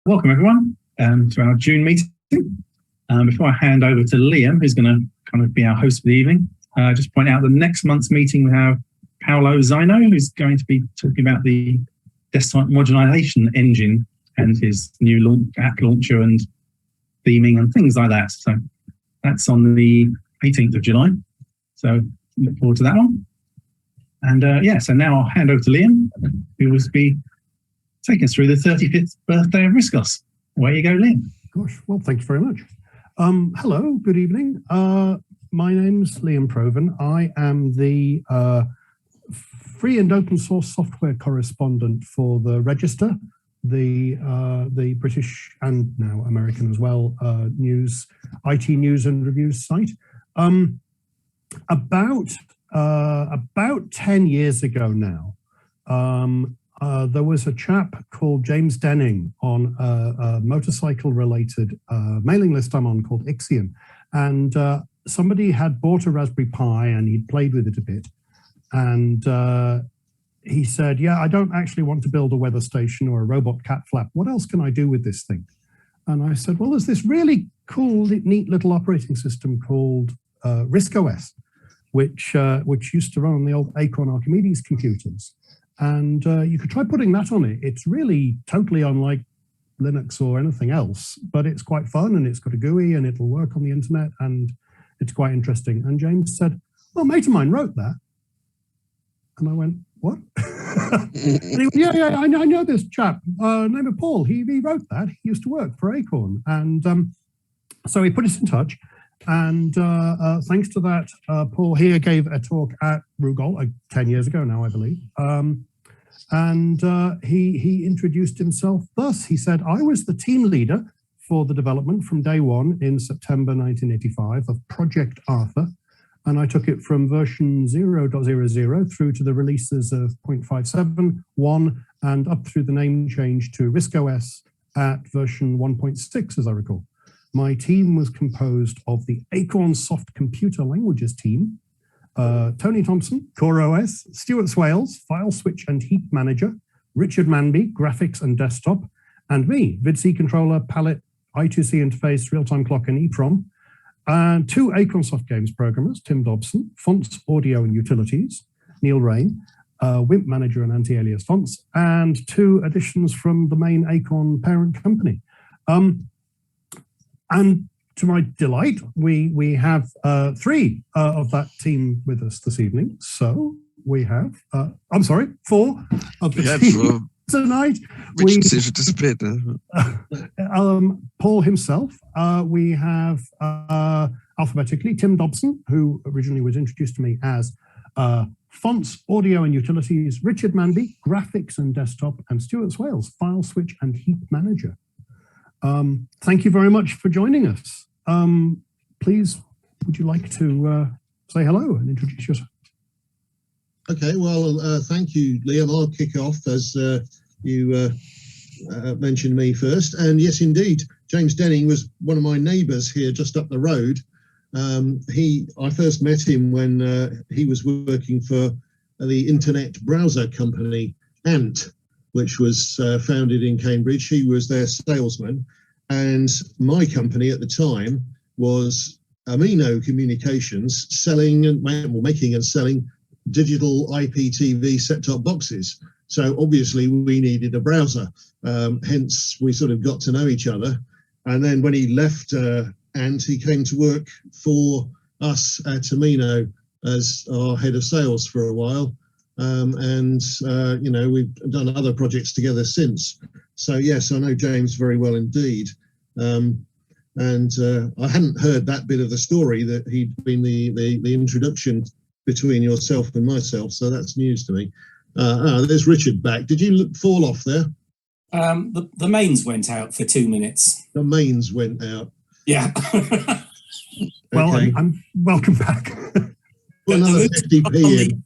Welcome everyone to our June meeting. Before I hand over to Liam, who's going to kind of be our host for the evening, just point out the next month's meeting we have Paolo Zino, who's going to be talking about the desktop modularization engine and his new app launcher and theming and things like that. So that's on the 18th of July. So look forward to that one. And so now I'll hand over to Liam, who will be taking us through the 35th birthday of RISC OS. Away you go, Liam. Gosh, well, thank you very much. Hello, good evening. My name's Liam Proven. I am the free and open source software correspondent for the Register, the British and now American as well IT news and reviews site. About 10 years ago now, there was a chap called James Denning on a motorcycle-related mailing list I'm on called Ixion, and somebody had bought a Raspberry Pi and he'd played with it a bit, and he said, "Yeah, I don't actually want to build a weather station or a robot cat flap. What else can I do with this thing?" And I said, "Well, there's this really cool, neat little operating system called RISC OS, which used to run on the old Acorn Archimedes computers. And you could try putting that on it. It's really totally unlike Linux or anything else, but it's quite fun and it's got a GUI and it'll work on the internet and it's quite interesting." And James said, "Well, a mate of mine wrote that." And I went, "What?" And he went, yeah, I know this chap, named Paul. He wrote that. He used to work for Acorn. And so he put us in touch. And thanks to that, Paul here gave a talk at ROUGOL 10 years ago now, I believe. And he introduced himself thus. He said, "I was the team leader for the development from day one in September 1985 of Project Arthur. And I took it from version 0.00 through to the releases of 0.57, 1, and up through the name change to RISC OS at version 1.6, as I recall. My team was composed of the Acorn Soft Computer Languages team, Tony Thompson, Core OS, Stuart Swales, File Switch and Heap Manager, Richard Manby, Graphics and Desktop, and me, VidC Controller, Palette, I2C Interface, Real-Time Clock and EEPROM, and 2 Acorn Soft Games programmers, Tim Dobson, Fonts, Audio and Utilities, Neil Rain, WIMP Manager and Anti-Alias Fonts, and 2 additions from the main Acorn parent company. And to my delight, we have 3 of that team with us this evening. So we have, 4 of the team tonight. Which decision to split? Paul himself. We have alphabetically Tim Dobson, who originally was introduced to me as Fonts, Audio and Utilities, Richard Manby, Graphics and Desktop, and Stuart Swales, File Switch and Heap Manager. Thank you very much for joining us. Please, would you like to say hello and introduce yourself? Okay, well, thank you, Liam. I'll kick off as you mentioned me first. And yes, indeed, James Denning was one of my neighbours here just up the road. I first met him when he was working for the internet browser company Ant, which was founded in Cambridge. He was their salesman. And my company at the time was Amino Communications, making and selling digital IPTV set-top boxes. So obviously we needed a browser. Hence we sort of got to know each other. And then when he left Ant, he came to work for us at Amino as our head of sales for a while. We've done other projects together since. So yes, I know James very well indeed. I hadn't heard that bit of the story, that he'd been the introduction between yourself and myself. So that's news to me. There's Richard back. Did you fall off there? The mains went out for 2 minutes. The mains went out. Yeah. Well, okay. I'm welcome back. Well, another 50p in.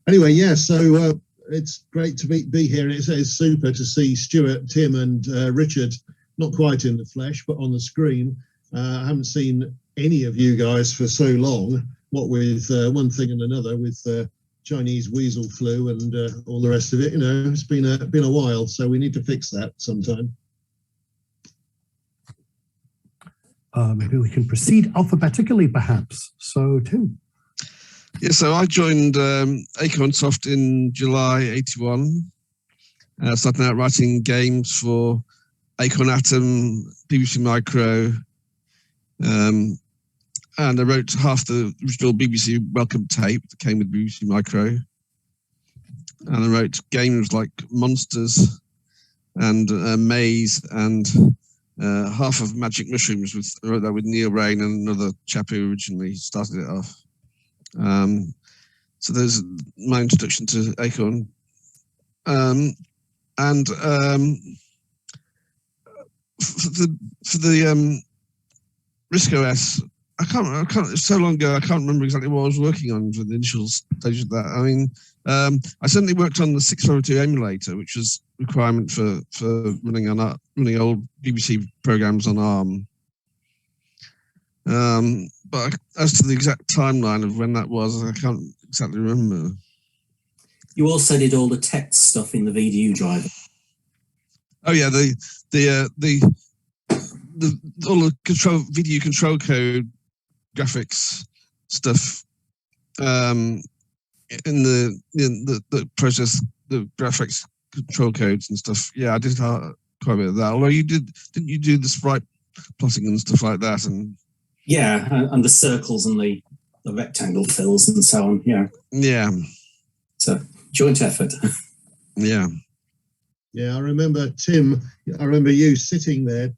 Anyway, yeah, so it's great to be here. It's super to see Stuart, Tim and Richard, not quite in the flesh, but on the screen. I haven't seen any of you guys for so long, what with one thing and another, with Chinese weasel flu and all the rest of it. You know, it's been a while, so we need to fix that sometime. Maybe we can proceed alphabetically, perhaps. So, Tim. Yeah, so I joined Acornsoft in July '81. Starting out writing games for Acorn Atom, BBC Micro, and I wrote half the original BBC Welcome tape that came with BBC Micro. And I wrote games like Monsters and Maze and half of Magic Mushrooms. I wrote that with Neil Rain and another chap who originally started it off. So there's my introduction to Acorn. And for the RISC OS, I can't. It's so long ago. I can't remember exactly what I was working on for the initial stage of that. I mean, I certainly worked on the 652 emulator, which was a requirement for running old BBC programs on ARM. But as to the exact timeline of when that was, I can't exactly remember. You also did all the text stuff in the VDU driver. Oh yeah, all the video control code graphics stuff in the process, the graphics control codes and stuff. Yeah, I did quite a bit of that. Although didn't you do the sprite plotting and stuff like that? And yeah, and the circles and the rectangle fills and so on. Yeah. Yeah. So joint effort. Yeah. Yeah, I remember, Tim, you sitting there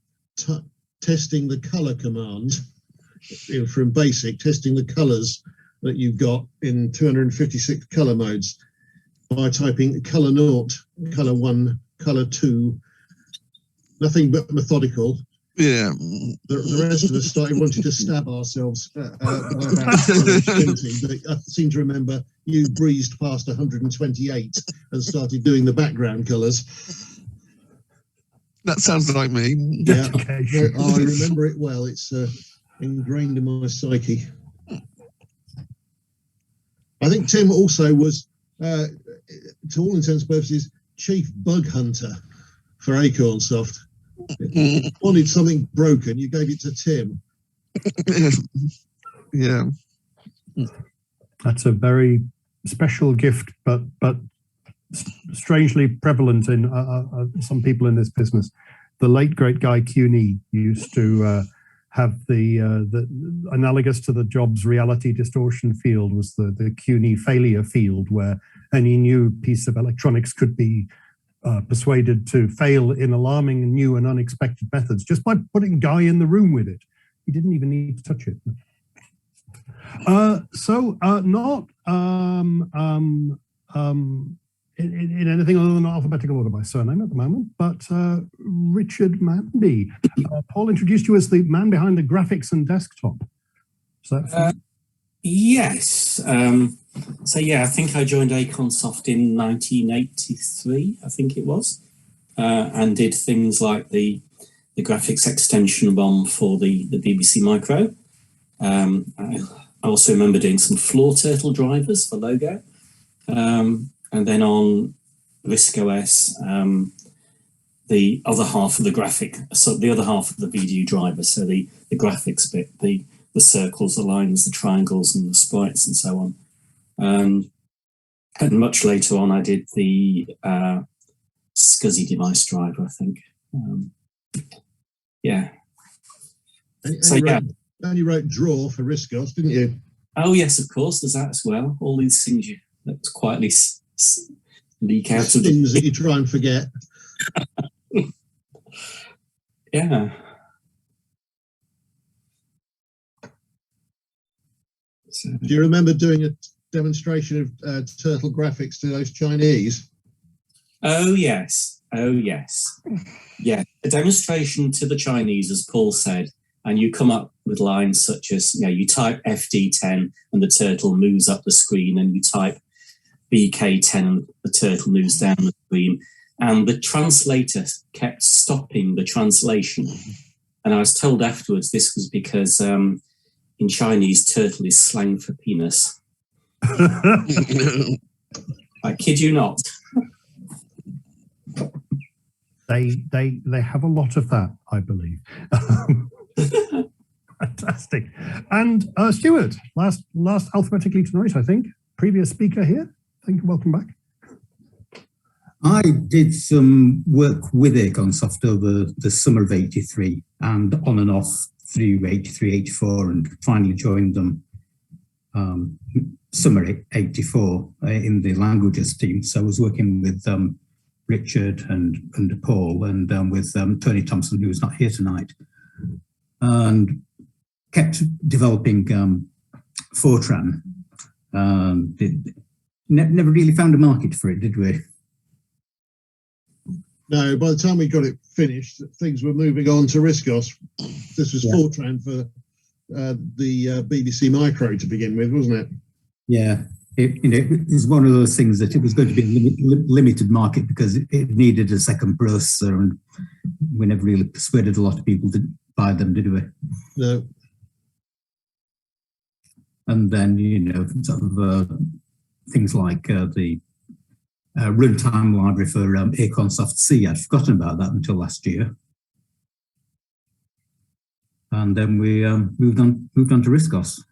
testing the color command from BASIC, testing the colors that you got in 256 color modes by typing color 0, color 1, color 2, nothing but methodical. Yeah. The rest of us started wanting to stab ourselves by about 20, but I seem to remember you breezed past 128 and started doing the background colors. That sounds like me. Yeah, I remember it well. It's ingrained in my psyche. I think Tim also was, to all intents and purposes, chief bug hunter for Acornsoft. Wanted something broken, you gave it to Tim. Yeah. That's a very special gift, but strangely prevalent in some people in this business. The late great Guy Cuny used to have the analogous to the Jobs reality distortion field was the Cuny failure field, where any new piece of electronics could be persuaded to fail in alarming new and unexpected methods just by putting Guy in the room with it. He didn't even need to touch it. Not in anything other than alphabetical order by surname at the moment, but Richard Manby. Paul introduced you as the man behind the graphics and desktop. Is that yes. So yeah, I think I joined Acornsoft in 1983, I think it was, and did things like the graphics extension ROM for the BBC Micro. I also remember doing some floor turtle drivers for Logo. And then on RISC OS, the other half of the other half of the VDU driver, so the graphics bit, the circles, the lines, the triangles, and the sprites, and so on. And much later on, I did the SCSI device driver, I think. Yeah. And you wrote draw for RISC OS, didn't you? Oh yes, of course. There's that as well. All these things that quietly leak out of things that you try and forget. Yeah. So, do you remember doing a demonstration of turtle graphics to those Chinese? Oh yes. Yeah, a demonstration to the Chinese, as Paul said, and you come up with lines such as, you type FD10 and the turtle moves up the screen, and you type BK10 and the turtle moves down the screen. And the translator kept stopping the translation. And I was told afterwards this was because in Chinese, turtle is slang for penis. I kid you not. They have a lot of that, I believe. Fantastic. And Stuart, last alphabetically tonight, I think. Previous speaker here. Thank you. Welcome back. I did some work with Acornsoft over the summer of '83 and on and off through '83, '84, and finally joined them summer '84 in the languages team. So I was working with Richard and Paul and with Tony Thompson, who's not here tonight, and kept developing Fortran. Never really found a market for it, did we? No, by the time we got it finished, things were moving on to RISC OS. This was Fortran for the BBC Micro to begin with, wasn't it? Yeah, it was one of those things that it was going to be a limited market because it needed a second processor, and we never really persuaded a lot of people to buy them, did we? No. And then, sort of things like the runtime library for Acornsoft C. I'd forgotten about that until last year. And then we moved on to RISC OS.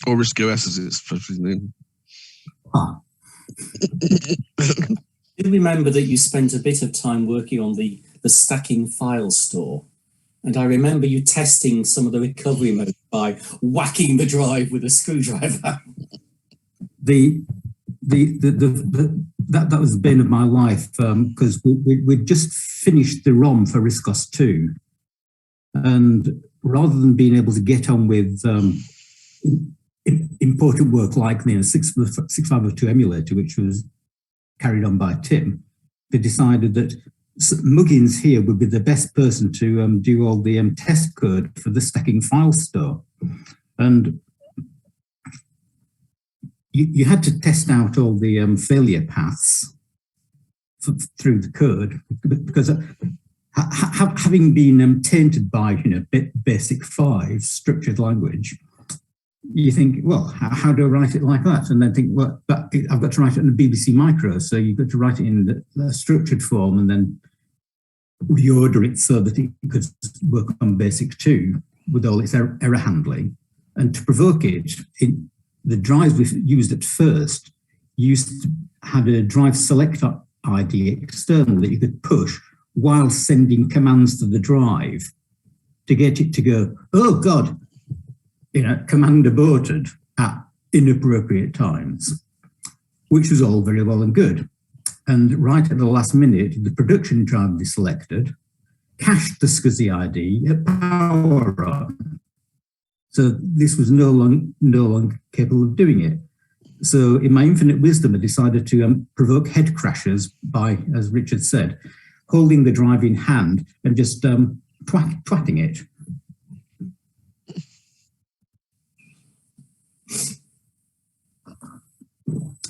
Or RISC OS as it's supposed known. Ah. I remember that you spent a bit of time working on the stacking file store. And I remember you testing some of the recovery mode by whacking the drive with a screwdriver. That was the bane of my life because we'd just finished the ROM for RISC OS 2, and rather than being able to get on with important work like the 6502 emulator, which was carried on by Tim, they decided that Muggins here would be the best person to do all the test code for the stacking file store. And you had to test out all the failure paths through the code because having been tainted by basic 5 structured language, you think, well, how do I write it like that? And then think, well, but I've got to write it in the BBC Micro, so you've got to write it in the structured form and then reorder it so that it could work on Basic 2 with all its error handling. And to provoke it, the drives we used at first had a drive select ID external that you could push while sending commands to the drive to get it to go, oh God, command aborted at inappropriate times, which was all very well and good. And right at the last minute, the production drive they selected cached the SCSI ID at power on. So this was no longer capable of doing it. So in my infinite wisdom, I decided to provoke head crashes by, as Richard said, holding the drive in hand and just twatting it.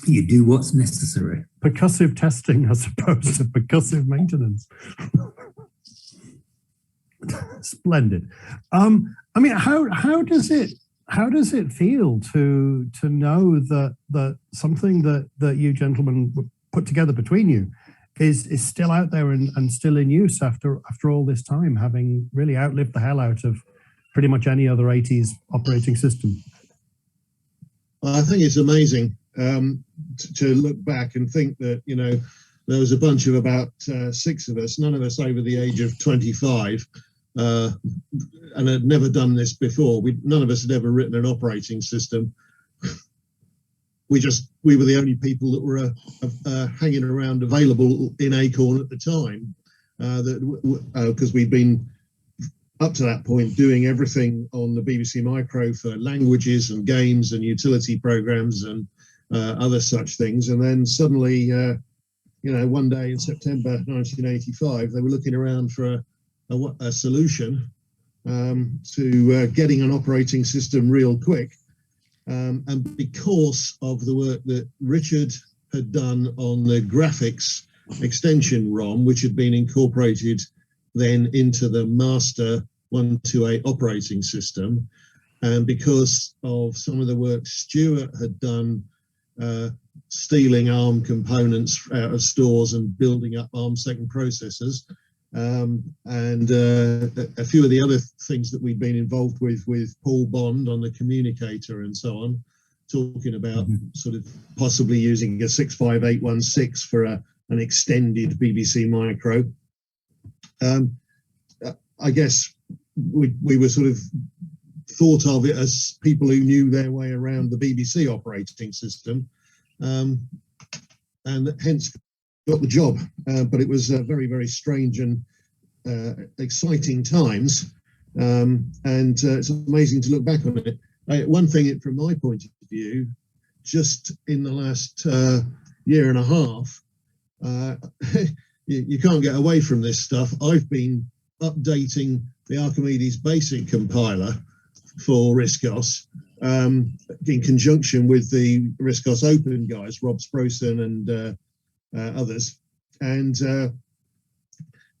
You do what's necessary. Percussive testing as opposed to percussive maintenance. Splendid. I mean, how does it feel to know that something that you gentlemen put together between you is still out there and still in use after all this time, having really outlived the hell out of pretty much any other 80s operating system? I think it's amazing to look back and think that, there was a bunch of about 6 of us, none of us over the age of 25, and had never done this before. None of us had ever written an operating system. We were the only people that were hanging around available in Acorn at the time, because we'd been up to that point doing everything on the BBC Micro for languages and games and utility programs and other such things. And then suddenly, one day in September 1985, they were looking around for a solution to getting an operating system real quick. And because of the work that Richard had done on the graphics extension ROM, which had been incorporated then into the master 128 operating system. And because of some of the work Stuart had done, stealing ARM components out of stores and building up ARM second processors, and a few of the other things that we've been involved with Paul Bond on the communicator and so on, talking about sort of possibly using a 65816 for an extended BBC micro. I guess we were sort of thought of it as people who knew their way around the BBC operating system, and hence got the job. But it was very, very strange and exciting times, and it's amazing to look back on it. One thing from my point of view, just in the last year and a half, you can't get away from this stuff. I've been updating the Archimedes basic compiler for RISC OS in conjunction with the RISC OS Open guys, Rob Sproson and others, and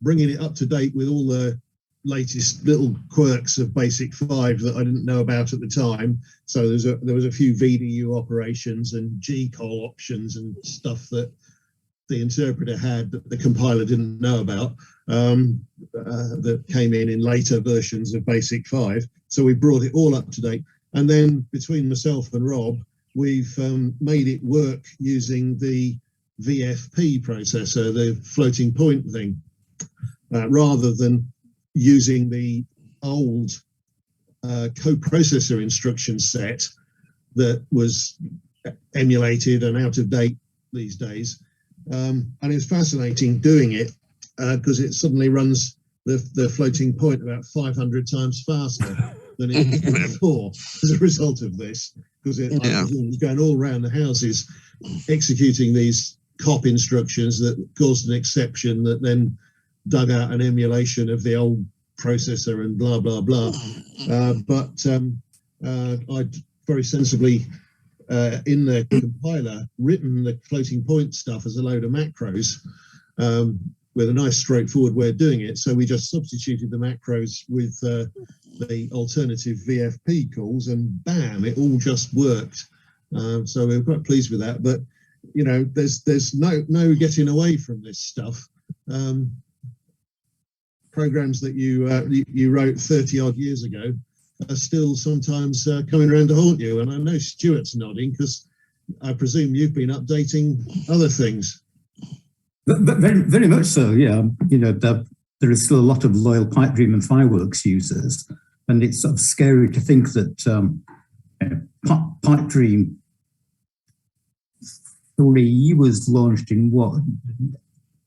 bringing it up to date with all the latest little quirks of Basic 5 that I didn't know about at the time. So there was a few VDU operations and GCOL options and stuff that the interpreter had that the compiler didn't know about, that came in later versions of Basic 5. So we brought it all up to date. And then between myself and Rob, we've made it work using the VFP processor, the floating point thing, rather than using the old coprocessor instruction set that was emulated and out of date these days. And it's fascinating doing it because it suddenly runs the floating point about 500 times faster than it did before as a result of this, because it was going all around the houses executing these COP instructions that caused an exception that then dug out an emulation of the old processor and blah, blah, blah. But I'd very sensibly, in the compiler, written the floating point stuff as a load of macros with a nice straightforward way of doing it. So we just substituted the macros with the alternative VFP calls, and bam, it all just worked. So we were quite pleased with that. But, you know, there's no getting away from this stuff. Programs that you wrote 30 odd years ago are still sometimes coming around to haunt you. And I know Stuart's nodding because I presume you've been updating other things. But very, very much so, yeah. You know, there is still a lot of loyal Pipe Dream and Fireworks users, and it's sort of scary to think that Pipe Dream 3 was launched in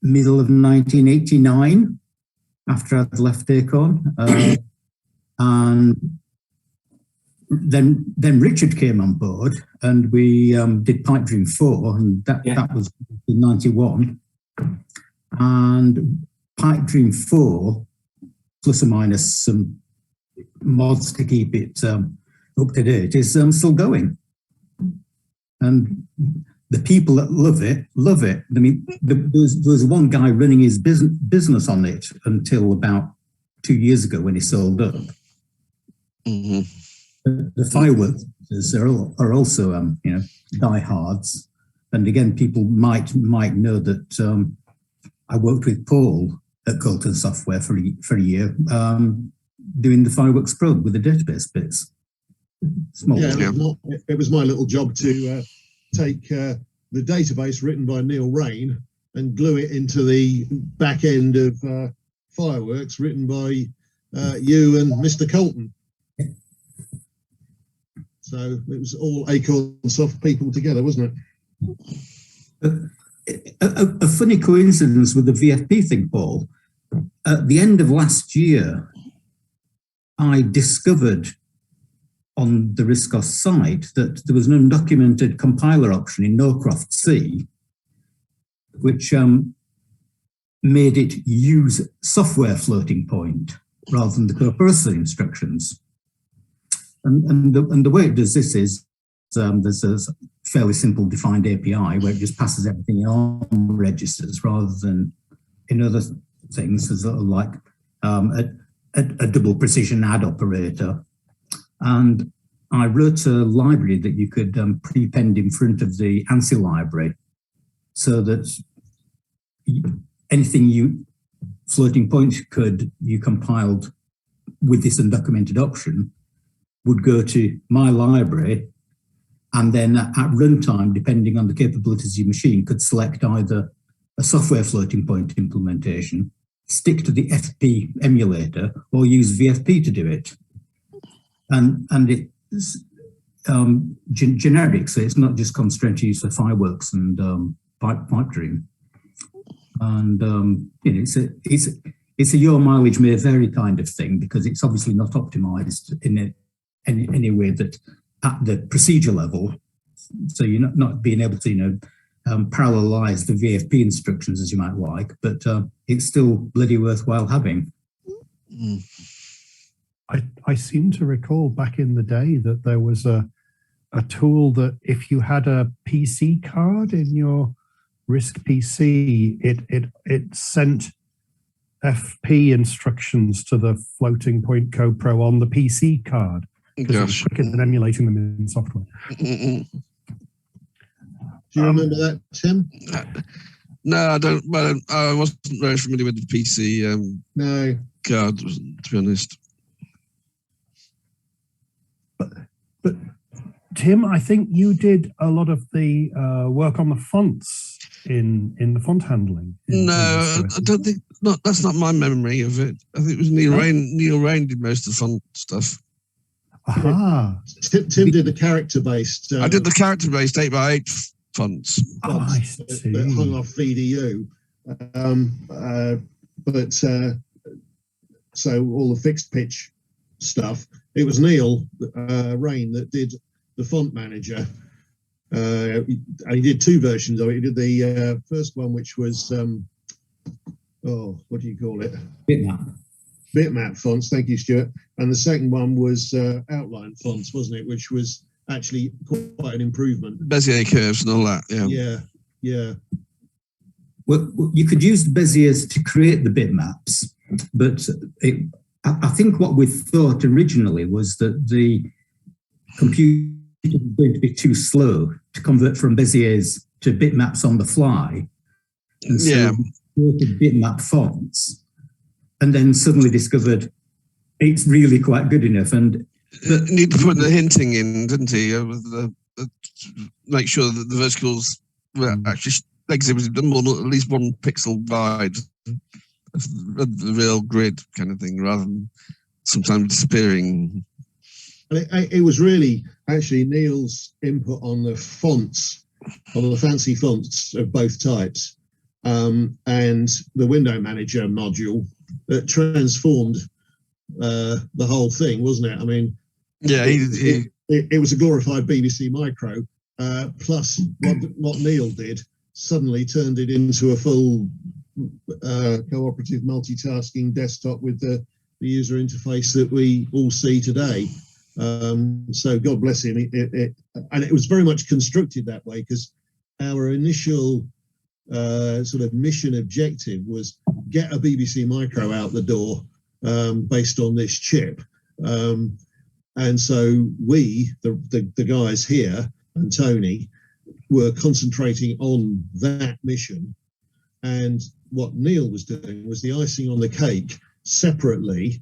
middle of 1989, after I'd left Acorn, and then Richard came on board, and we did Pipe Dream 4, and that was in 91. And Pipe Dream 4, plus or minus some mods to keep it up to date, is still going. And the people that love it, love it. I mean, there was one guy running his business on it until about 2 years ago when he sold up. Mm-hmm. The fireworks are also, diehards. And again, people might know that I worked with Paul at Colton Software for a year, doing the Fireworks probe with the database bits. Small. Yeah, it was my little job to take the database written by Neil Rain and glue it into the back end of Fireworks written by you and Mr. Colton. So it was all Acorn Soft people together, wasn't it? A funny coincidence with the VFP thing, Paul. At the end of last year, I discovered on the RISC OS site that there was an undocumented compiler option in Norcroft C, which made it use software floating point rather than the coprocessor instructions. And the way it does this is there's a fairly simple defined API where it just passes everything in ARM registers rather than in other things, like a double precision add operator. And I wrote a library that you could prepend in front of the ANSI library, so that anything floating point code you compiled with this undocumented option would go to my library, and then at runtime, depending on the capabilities of your machine, could select either a software floating point implementation, stick to the FP emulator, or use VFP to do it. And it's generic, so it's not just constrained to use for fireworks and pipe dream. And it's a your mileage may vary kind of thing, because it's obviously not optimized in any way that at the procedure level. So you're not being able to parallelize the VFP instructions as you might like, but it's still bloody worthwhile having. I seem to recall back in the day that there was a tool that if you had a PC card in your RISC PC, it sent FP instructions to the floating point CoPro on the PC card, because it's quicker than emulating them in software. Do you remember that, Tim? No, I don't. Well, I wasn't very familiar with the PC No. card, to be honest. But Tim, I think you did a lot of the work on the fonts in the font handling. No, I don't think. Not that's not my memory of it. I think it was Neil Rain. Neil Rain did most of the font stuff. Aha. Tim did the character-based. I did the character-based 8x8 fonts. I see. That hung off VDU. So all the fixed pitch stuff, it was Neil Rain that did the font manager. He did two versions of it. He did the first one, which was, what do you call it? Bitmap fonts, thank you, Stuart. And the second one was outline fonts, wasn't it? Which was actually quite an improvement. Bezier curves and all that, Yeah. Well, you could use the Beziers to create the bitmaps, but I think what we thought originally was that the computer was going to be too slow to convert from Beziers to bitmaps on the fly. And so we created bitmap fonts, and then suddenly discovered it's really quite good enough. And need to put the hinting in, didn't he? Make sure that the verticals were actually exhibited more than at least 1 pixel wide, the real grid kind of thing, rather than sometimes disappearing. And it was really actually Neil's input on the fonts, on the fancy fonts of both types, and the window manager module that transformed the whole thing, wasn't it? I mean, it was a glorified BBC Micro, plus what Neil did suddenly turned it into a full cooperative multitasking desktop with the user interface that we all see today. So God bless him. And it was very much constructed that way, because our initial sort of mission objective was get a BBC Micro out the door based on this chip. And so we, the guys here and Tony, were concentrating on that mission. And what Neil was doing was the icing on the cake separately,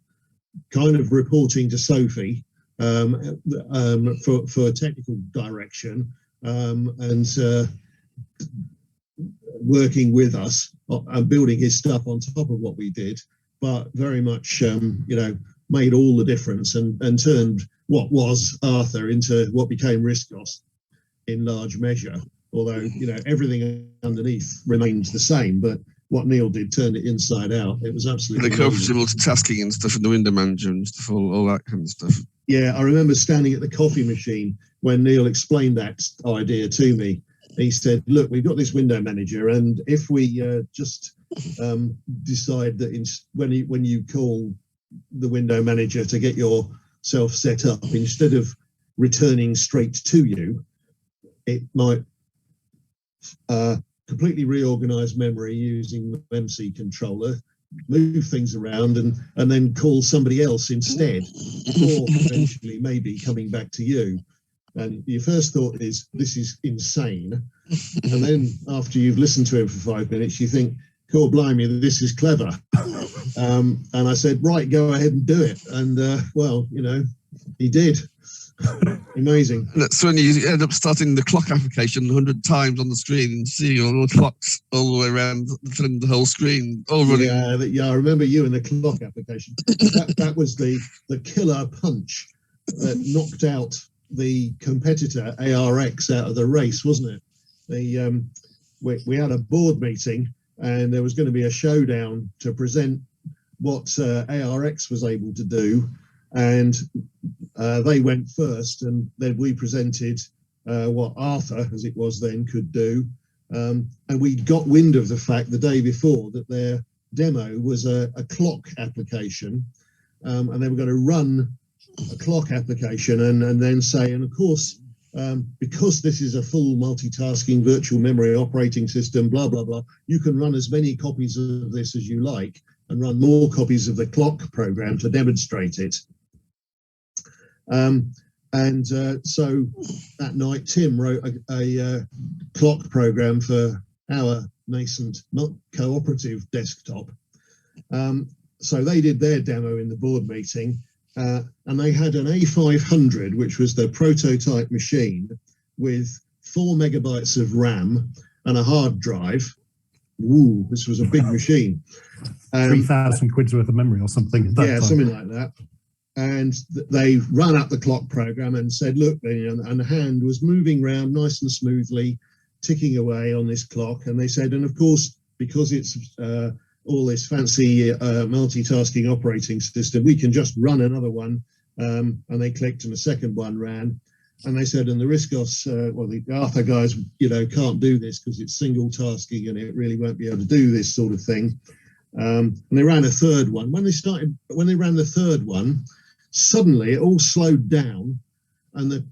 kind of reporting to Sophie for technical direction, and working with us and building his stuff on top of what we did, but very much made all the difference and turned what was Arthur into what became RISC OS in large measure, although everything underneath remains the same, but what Neil did turned it inside out. It was absolutely the cooperative multitasking and stuff, and the window manager and stuff, all that kind of stuff. Yeah, I remember standing at the coffee machine when Neil explained that idea to me. He said, look, we've got this window manager, and if we just decide that when you call the window manager to get yourself set up, instead of returning straight to you, it might completely reorganize memory using the MC controller, move things around and then call somebody else instead, or eventually maybe coming back to you. And your first thought is, this is insane. And then after you've listened to him for 5 minutes, you think, God blimey, this is clever. And I said, right, go ahead and do it. And well, you know, he did. Amazing. And that's when you end up starting the clock application 100 times on the screen and seeing all the clocks all the way around, filling the whole screen. All running. Yeah, I remember you and the clock application. That was the killer punch that knocked out the competitor ARX out of the race, wasn't it? We had a board meeting and there was going to be a showdown to present what ARX was able to do. And they went first, and then we presented what Arthur, as it was then, could do. And we got wind of the fact the day before that their demo was a clock application, and they were going to run a clock application and then say, and of course, because this is a full multitasking virtual memory operating system, blah, blah, blah, you can run as many copies of this as you like and run more copies of the clock program to demonstrate it. So that night, Tim wrote a clock program for our nascent cooperative desktop. So they did their demo in the board meeting, and they had an A500, which was the prototype machine with 4 megabytes of RAM and a hard drive. Ooh, this was a big machine. 3,000 quid's worth of memory or something. Yeah, something like that. And they ran up the clock program and said, look, and the hand was moving around nice and smoothly, ticking away on this clock. And they said, and of course, because it's all this fancy multitasking operating system, we can just run another one. And they clicked and the second one ran. And they said, and the RISC OS, well, the Arthur guys, you know, can't do this because it's single tasking and it really won't be able to do this sort of thing. And they ran a third one. When they ran the third one, suddenly it all slowed down and the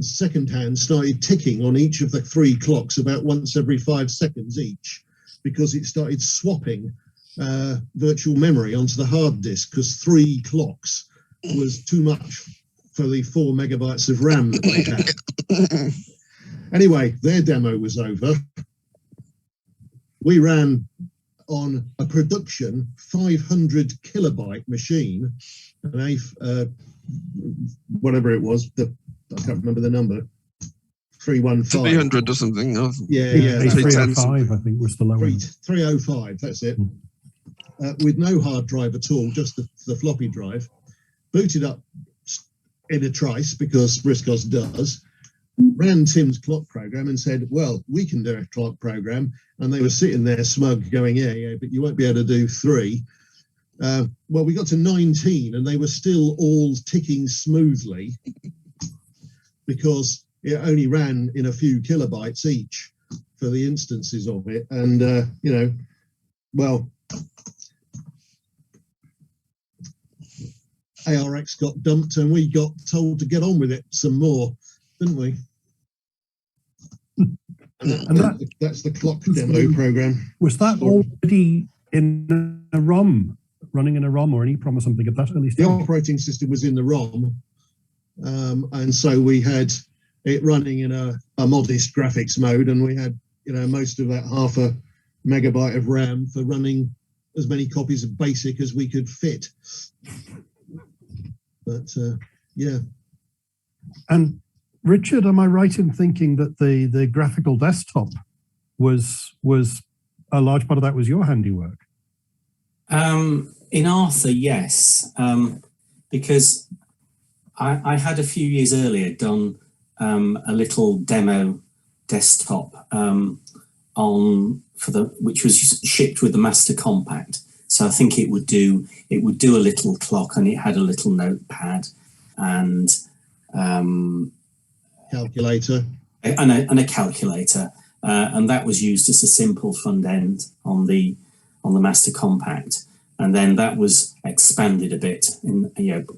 second hand started ticking on each of the 3 clocks about once every 5 seconds each, because it started swapping virtual memory onto the hard disk, because 3 clocks was too much for the 4 megabytes of RAM that they had. Anyway, their demo was over. We ran on a production 500 kilobyte machine, whatever it was, I can't remember the number, 315. 300 or something. Oh. Yeah. 305, I think, was the low end. 305, that's it. With no hard drive at all, just the floppy drive, booted up in a trice, because RISC OS does, ran Tim's clock program and said, well, we can do a clock program. And they were sitting there smug going, yeah, but you won't be able to do 3. Well, we got to 19 and they were still all ticking smoothly because it only ran in a few kilobytes each for the instances of it. And, you know, well, ARX got dumped and we got told to get on with it some more, didn't we? And that's the clock demo program. Was that already in a ROM, running in a ROM or an EEPROM or something at that early stage? The operating system was in the ROM, and so we had it running in a modest graphics mode, and we had, you know, most of that 0.5 megabyte of RAM for running as many copies of BASIC as we could fit. But yeah. And Richard, am I right in thinking that the graphical desktop was a large part of that was your handiwork? In Arthur, yes, because I had a few years earlier done a little demo desktop which was shipped with the Master Compact. So I think it would do a little clock, and it had a little notepad and calculator and a calculator, and that was used as a simple front end on the Master Compact, and then that was expanded a bit.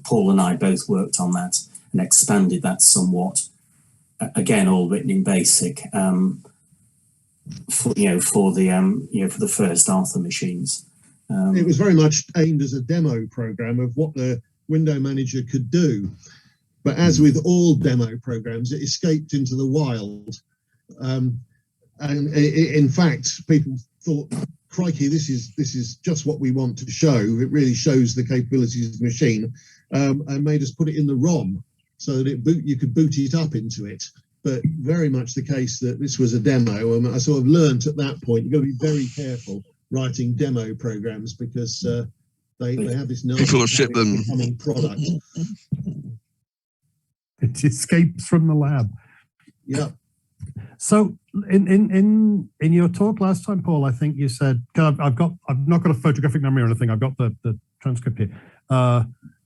Paul and I both worked on that and expanded that somewhat. Again, all written in BASIC for the first Arthur machines. It was very much aimed as a demo program of what the window manager could do. But as with all demo programs, it escaped into the wild. In fact, people thought, crikey, this is just what we want to show. It really shows the capabilities of the machine, and made us put it in the ROM so that you could boot it up into it. But very much the case that this was a demo, and I sort of learnt at that point, you've got to be very careful writing demo programs, because they have this people will ship them becoming product. It escapes from the lab. Yeah. So in your talk last time, Paul, I think you said, I've not got a photographic memory or anything. I've got the transcript here.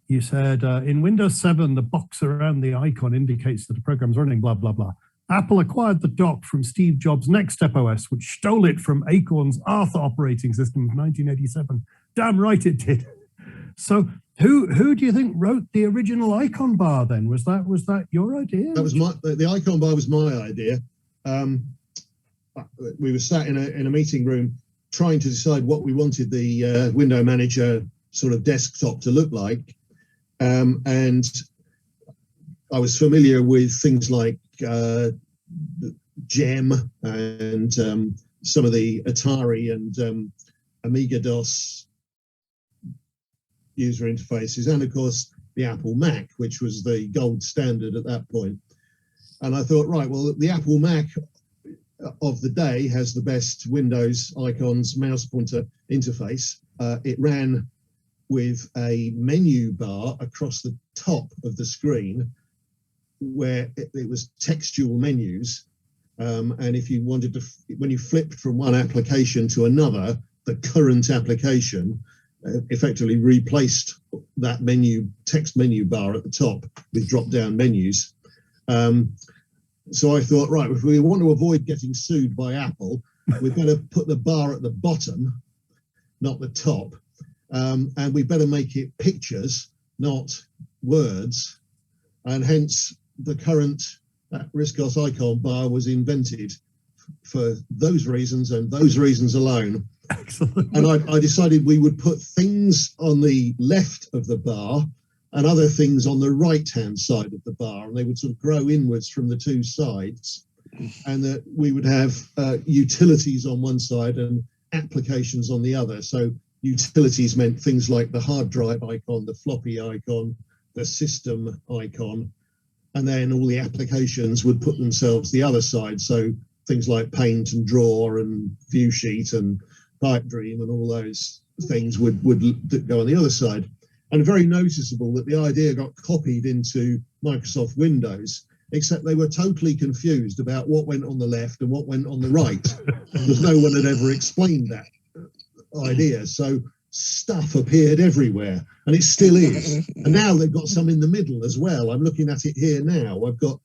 You said in Windows 7, the box around the icon indicates that the program's running, blah, blah, blah. Apple acquired the dock from Steve Jobs' Next Step OS, which stole it from Acorn's Arthur operating system of 1987. Damn right it did. So who do you think wrote the original icon bar then? Was that your idea? That was the icon bar was my idea. We were sat in a meeting room trying to decide what we wanted the window manager sort of desktop to look like. And I was familiar with things like Gem and some of the Atari and Amiga DOS user interfaces, and of course the Apple Mac, which was the gold standard at that point. And I thought, right, well, the Apple Mac of the day has the best Windows icons mouse pointer interface. It ran with a menu bar across the top of the screen where it was textual menus. And if you wanted to, when you flipped from one application to another, the current application effectively replaced that text menu bar at the top with drop-down menus. So I thought, right, if we want to avoid getting sued by Apple, we've got to put the bar at the bottom, not the top. And we better make it pictures, not words. And hence the current RISC OS icon bar was invented for those reasons and those reasons alone. Excellent. And I decided we would put things on the left of the bar and other things on the right-hand side of the bar, and they would sort of grow inwards from the two sides, and that we would have utilities on one side and applications on the other. So utilities meant things like the hard drive icon, the floppy icon, the system icon, and then all the applications would put themselves the other side. So things like Paint and Draw and View Sheet and Pipe Dream and all those things would go on the other side. And very noticeable that the idea got copied into Microsoft Windows, except they were totally confused about what went on the left and what went on the right, because no one had ever explained that idea. So stuff appeared everywhere, and it still is. And now they've got some in the middle as well. I'm looking at it here now. I've got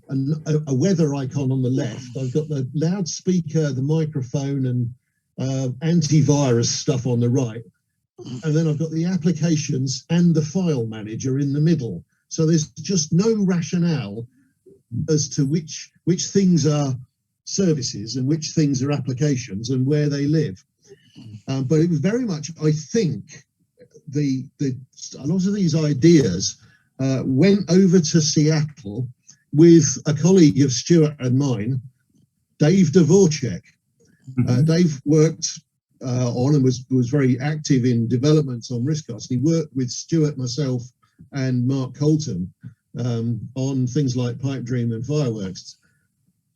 a weather icon on the left. I've got the loudspeaker, the microphone, and antivirus stuff on the right. And then I've got the applications and the file manager in the middle. So there's just no rationale as to which things are services and which things are applications and where they live. But it was very much, I think, a lot of these ideas went over to Seattle with a colleague of Stuart and mine, Dave Dvorak. Dave worked on and was very active in developments on RISC OS. He worked with Stuart, myself, and Mark Colton on things like Pipe Dream and Fireworks,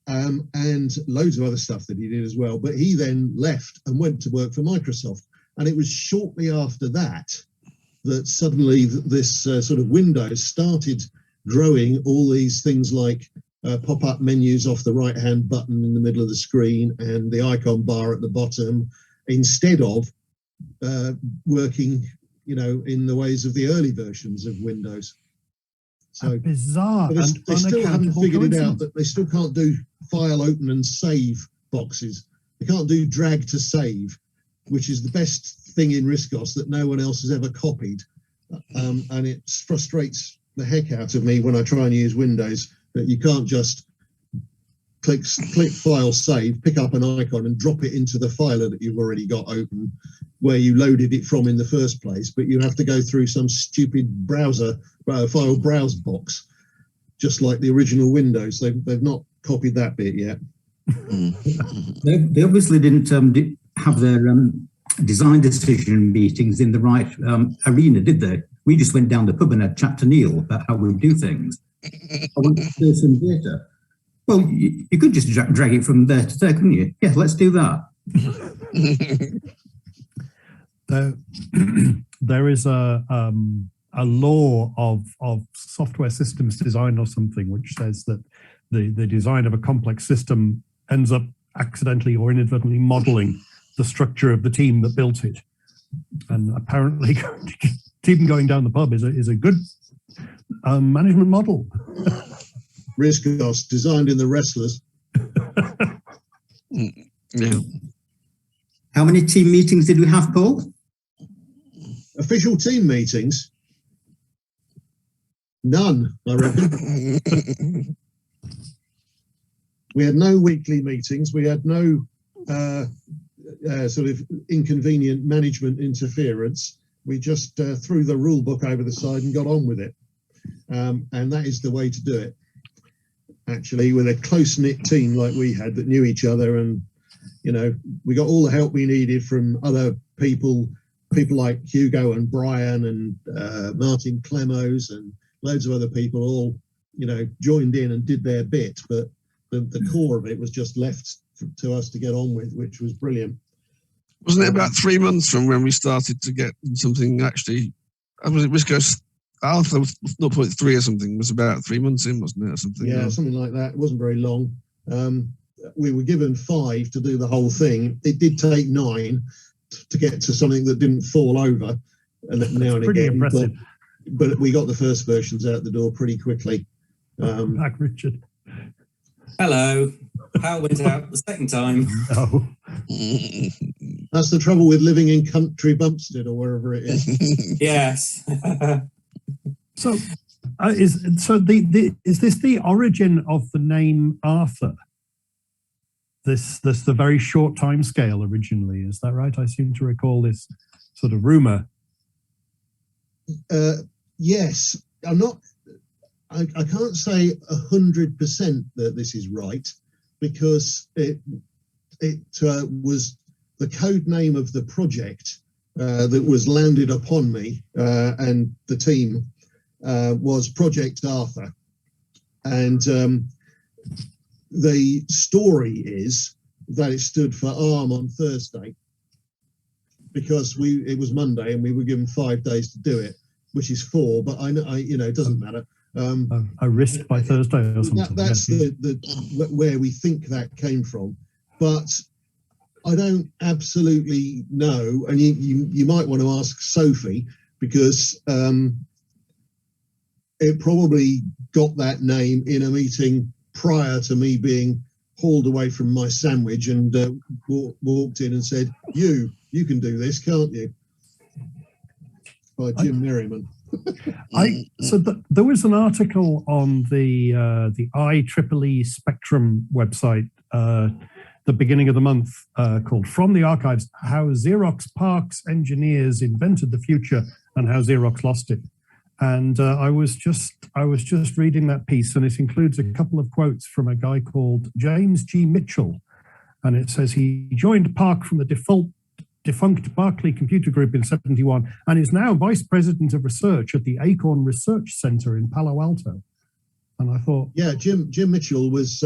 and loads of other stuff that he did as well. But he then left and went to work for Microsoft. And it was shortly after that that suddenly this sort of Windows started growing all these things like pop-up menus off the right-hand button in the middle of the screen and the icon bar at the bottom, instead of working, in the ways of the early versions of Windows. So bizarre. They still haven't figured it out, that they still can't do file open and save boxes. They can't do drag to save, which is the best thing in RISC OS that no one else has ever copied. And it frustrates the heck out of me when I try and use Windows, that you can't just click file save, pick up an icon and drop it into the filer that you've already got open. where you loaded it from in the first place, but you have to go through some stupid browser file browse box, just like the original Windows. They've not copied that bit yet. They obviously didn't have their design decision meetings in the right arena, did they? We just went down the pub and had chat to Neil about how we do things. I want to share some data. Well, you could just drag it from there to there, couldn't you? Yeah, let's do that. There is a law of software systems design or something which says that the design of a complex system ends up accidentally or inadvertently modeling the structure of the team that built it. And apparently team going down the pub is a good management model. RISC OS, designed in the wrestlers. Yeah. How many team meetings did we have, Paul? Official team meetings? None, I reckon. We had no weekly meetings. We had no sort of inconvenient management interference. We just threw the rule book over the side and got on with it. And that is the way to do it. Actually, with a close-knit team like we had that knew each other, and you know, we got all the help we needed from other people like Hugo and Brian and Martin Clemos and loads of other people, all, you know, joined in and did their bit, but the core of it was just left to us to get on with, which was brilliant. Wasn't it about 3 months from when we started to get something actually? Was it RISC OS Alpha? Was 0.3 or something? Was about 3 months in, wasn't it, or something? Yeah, something like that. It wasn't very long. We were given 5 to do the whole thing. It did take 9 to get to something that didn't fall over. And now and pretty again, impressive. But we got the first versions out the door pretty quickly. Back, Richard. Hello. Power went out the second time. No. That's the trouble with living in country Bumpstead or wherever it is. Yes. So, is this the origin of the name Arthur? This the very short time scale originally, is that right? I seem to recall this sort of rumor. Yes, I'm not. I can't say 100% that this is right, because it was the code name of the project that was landed upon me and the team was Project Arthur. And the story is that it stood for ARM on Thursday, because it was Monday and we were given 5 days to do it, which is 4, but I you know, it doesn't matter. A risk by Thursday or something. That's where we think that came from, but I don't absolutely know. And you might want to ask Sophie, because it probably got that name in a meeting prior to me being hauled away from my sandwich and walked in and said, you can do this, can't you? By Jim Merriman. There was an article on the IEEE Spectrum website the beginning of the month called "From the Archives: How Xerox PARC's Engineers Invented the Future and How Xerox Lost It." And I was just reading that piece, and it includes a couple of quotes from a guy called James G. Mitchell, and it says he joined PARC from the defunct Berkeley Computer Group in '71 and is now Vice President of Research at the Acorn Research Center in Palo Alto. And I thought... Yeah, Jim Mitchell was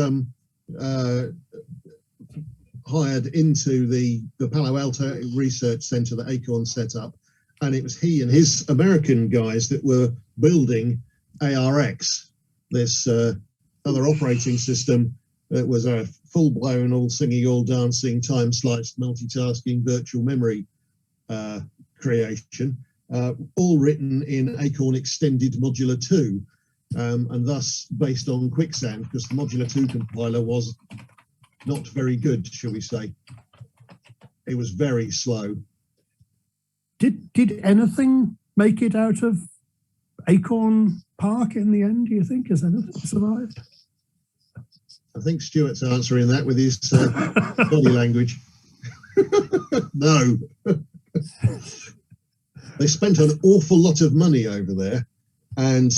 hired into the Palo Alto Research Center that Acorn set up, and it was he and his American guys that were building ARX, this other operating system that was a full-blown, all singing, all dancing, time-sliced, multitasking virtual memory creation, all written in Acorn Extended Modular 2, and thus based on Quicksand, because the Modular 2 compiler was not very good, shall we say. It was very slow. Did anything make it out of Acorn PARC in the end, do you think? Has anything survived? I think Stuart's answering that with his body language. No. they spent an awful lot of money over there, and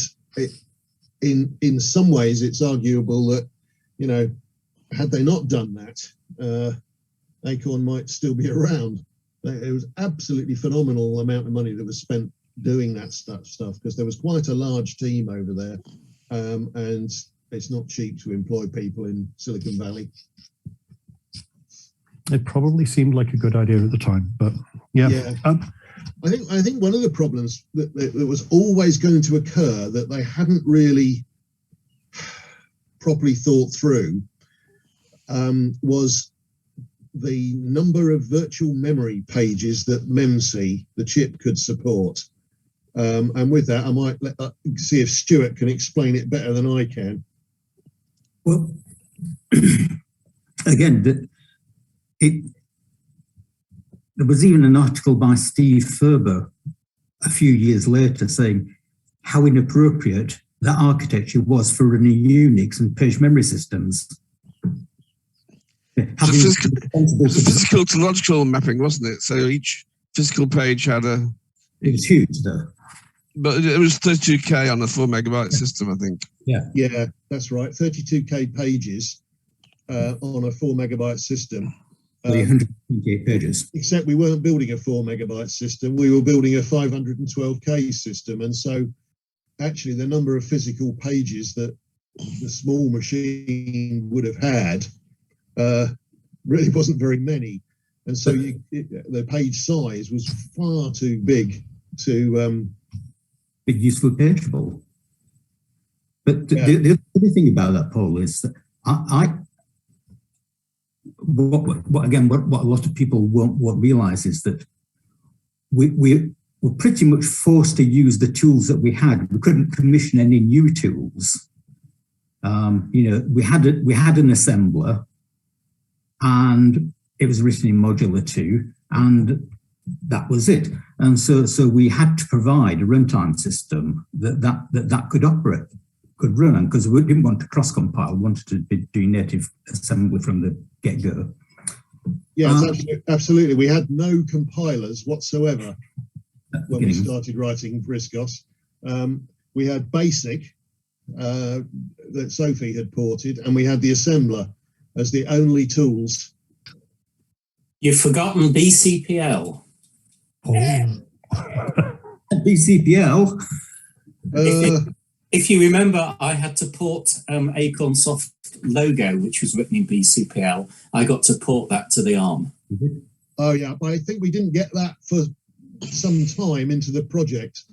in some ways it's arguable that, you know, had they not done that, Acorn might still be around. It was absolutely phenomenal amount of money that was spent doing that stuff, because there was quite a large team over there, and it's not cheap to employ people in Silicon Valley. It probably seemed like a good idea at the time, but yeah. I think one of the problems that was always going to occur that they hadn't really properly thought through was the number of virtual memory pages that MEMC, the chip, could support. And with that, I might see if Stuart can explain it better than I can. Well, again, there was even an article by Steve Ferber a few years later saying how inappropriate that architecture was for running Unix and page memory systems. It's a physical to logical mapping, wasn't it? So each physical page had a... It was huge, though. But it was 32K on a 4 megabyte system, I think. Yeah, that's right. 32K pages on a 4 megabyte system. 128 pages. Except we weren't building a 4 megabyte system. We were building a 512K system. And so actually the number of physical pages that the small machine would have had really wasn't very many. And so the page size was far too big to... big useful pageable. But the other thing about that, Paul, is that what a lot of people won't realise is that we were pretty much forced to use the tools that we had. We couldn't commission any new tools. You know, we had an assembler, and it was written in Modular 2, and that was it. And so we had to provide a runtime system that could operate, could run, because we didn't want to cross-compile, we wanted to be doing native assembly from the get-go. Yes, absolutely. We had no compilers whatsoever when we started writing RISC OS. We had BASIC that Sophie had ported, and we had the assembler as the only tools. You've forgotten BCPL. Oh. BCPL. If you remember, I had to port Acorn Soft logo, which was written in BCPL. I got to port that to the ARM. Oh yeah, but I think we didn't get that for some time into the project.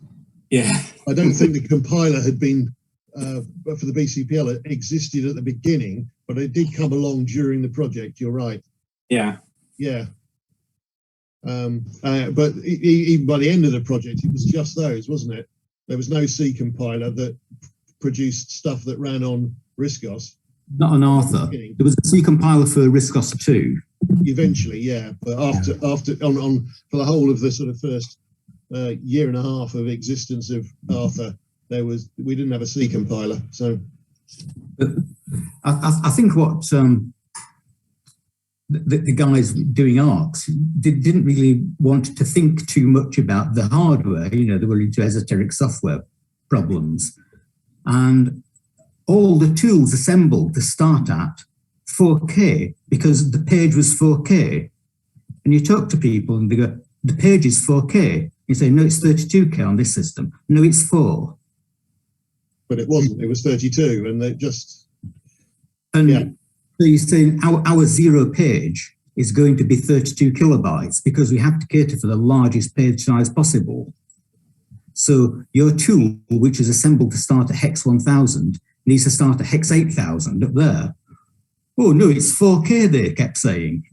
Yeah. I don't think the compiler had been, for the BCPL, it existed at the beginning, but it did come along during the project, you're right. Yeah. Yeah. But even by the end of the project, it was just those, wasn't it? There was no C compiler that produced stuff that ran on RISC OS. Not on Arthur. There was a C compiler for RISC OS 2. Eventually, yeah. But after for the whole of the sort of first year and a half of existence of Arthur, we didn't have a C compiler. So but I think what the guys doing ARCs didn't really want to think too much about the hardware. You know, they were into esoteric software problems. And all the tools assembled to start at 4K because the page was 4K. And you talk to people and they go, the page is 4K. You say, no, it's 32K on this system. No, it's 4. But it wasn't. It was 32. And they just... And yeah. So you're saying our zero page is going to be 32 kilobytes because we have to cater for the largest page size possible. So your tool, which is assembled to start at hex 1000, needs to start at hex 8000 up there. Oh, no, it's 4K, they kept saying.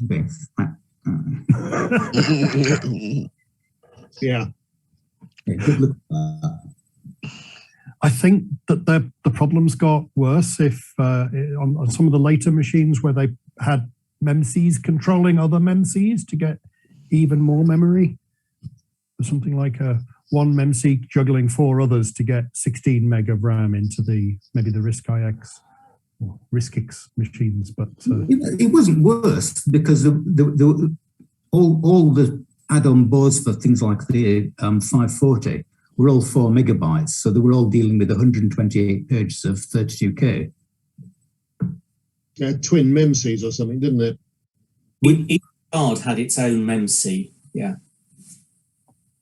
Yeah. Good look at that. I think that the problems got worse if on some of the later machines where they had MEMCs controlling other MEMCs to get even more memory. Something like one MEMC juggling 4 others to get 16 meg of RAM into maybe the RISC-IX or RISC-X machines. But it wasn't worse because all the add-on boards for things like the 540 were all 4 megabytes, so they were all dealing with 128 pages of 32K. Twin MEMCs or something, didn't it? Each card had its own MEMC, yeah.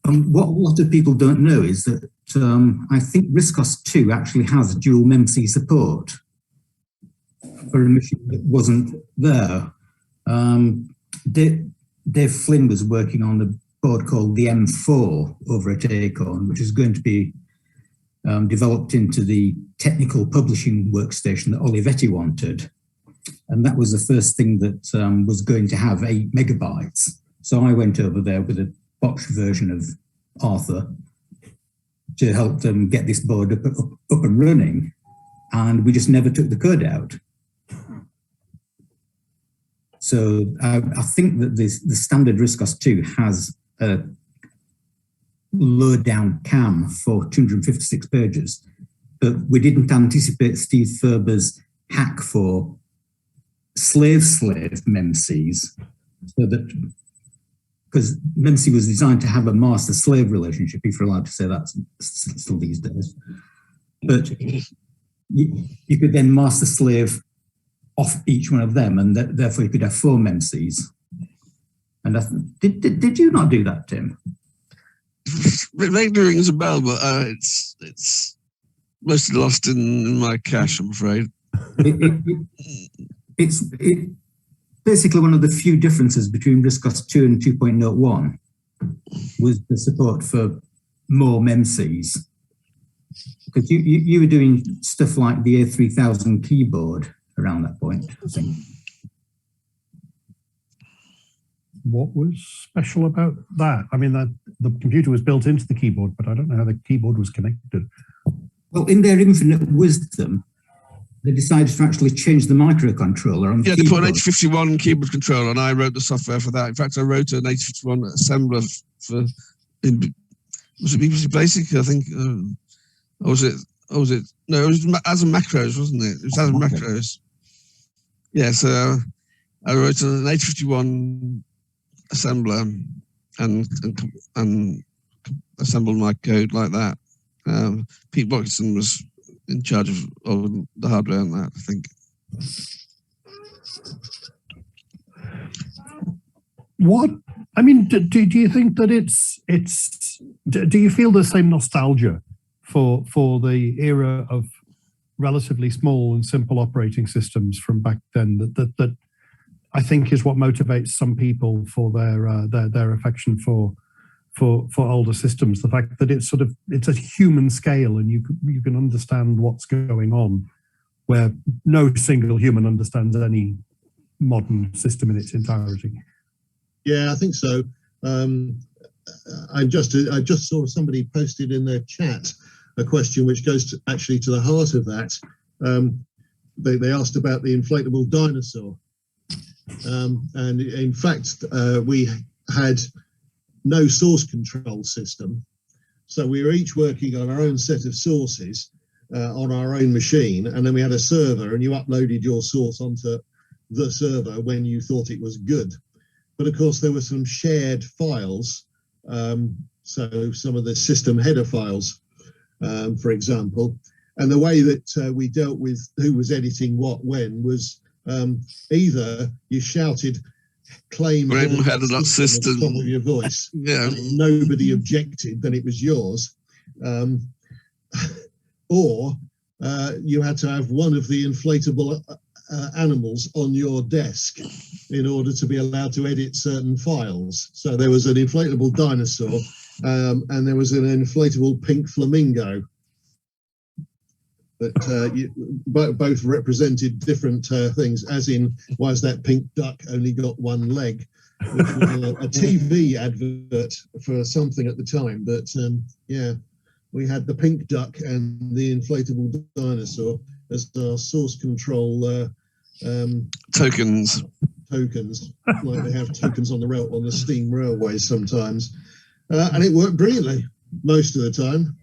What a lot of people don't know is that I think RISC OS 2 actually has dual MEMC support for a machine that wasn't there. Dave Flynn was working on a board called the M4 over at Acorn, which is going to be developed into the technical publishing workstation that Olivetti wanted. And that was the first thing that was going to have 8 megabytes. So I went over there with a botched version of Arthur to help them get this board up and running. And we just never took the code out. So I think that the standard RISC OS 2 has a low-down CAM for 256 pages, but we didn't anticipate Steve Ferber's hack for slave MEMCs, so that because MEMC was designed to have a master-slave relationship, if you're allowed to say that still these days. But you could then master-slave off each one of them, and therefore you could have 4 MEMCs. And did you not do that, Tim? It vaguely rings a bell, but it's mostly lost in my cache, I'm afraid. It's basically one of the few differences between RISC OS 2 and 2.01 was the support for more MEMCs. Because you were doing stuff like the A3000 keyboard around that point, I think. What was special about that? I mean, that the computer was built into the keyboard, but I don't know how the keyboard was connected. Well, in their infinite wisdom, they decided to actually change the microcontroller on the keyboard. They put an 8051 keyboard controller, and I wrote the software for that. In fact, I wrote an 8051 assembler for, was it BBC Basic, I think? Or was it, no, it was as a macros, wasn't it? It was as a macros. Yeah, so I wrote an 8051 assembler and assembled my code like that. Pete Watkinson was in charge of the hardware on that, I think. What, I mean, do you think that do you feel the same nostalgia for the era of relatively small and simple operating systems from back then that I think is what motivates some people for their affection for older systems? The fact that it's a human scale, and you can understand what's going on, where no single human understands any modern system in its entirety. Yeah, I think so. I just saw somebody posted in their chat a question which goes actually to the heart of that. They asked about the inflatable dinosaur, and in fact we had no source control system, so we were each working on our own set of sources on our own machine, and then we had a server, and you uploaded your source onto the server when you thought it was good. But of course there were some shared files, so some of the system header files, for example, and the way that we dealt with who was editing what when was either you shouted claim header that system at the top of your voice, yeah, and nobody objected, then it was yours, or you had to have one of the inflatable animals on your desk in order to be allowed to edit certain files. So there was an inflatable dinosaur, and there was an inflatable pink flamingo that both represented different things, as in, why has that pink duck only got one leg? Which was a TV advert for something at the time. But yeah, we had the pink duck and the inflatable dinosaur as our source control tokens, like they have tokens on the steam railways sometimes, and it worked brilliantly most of the time.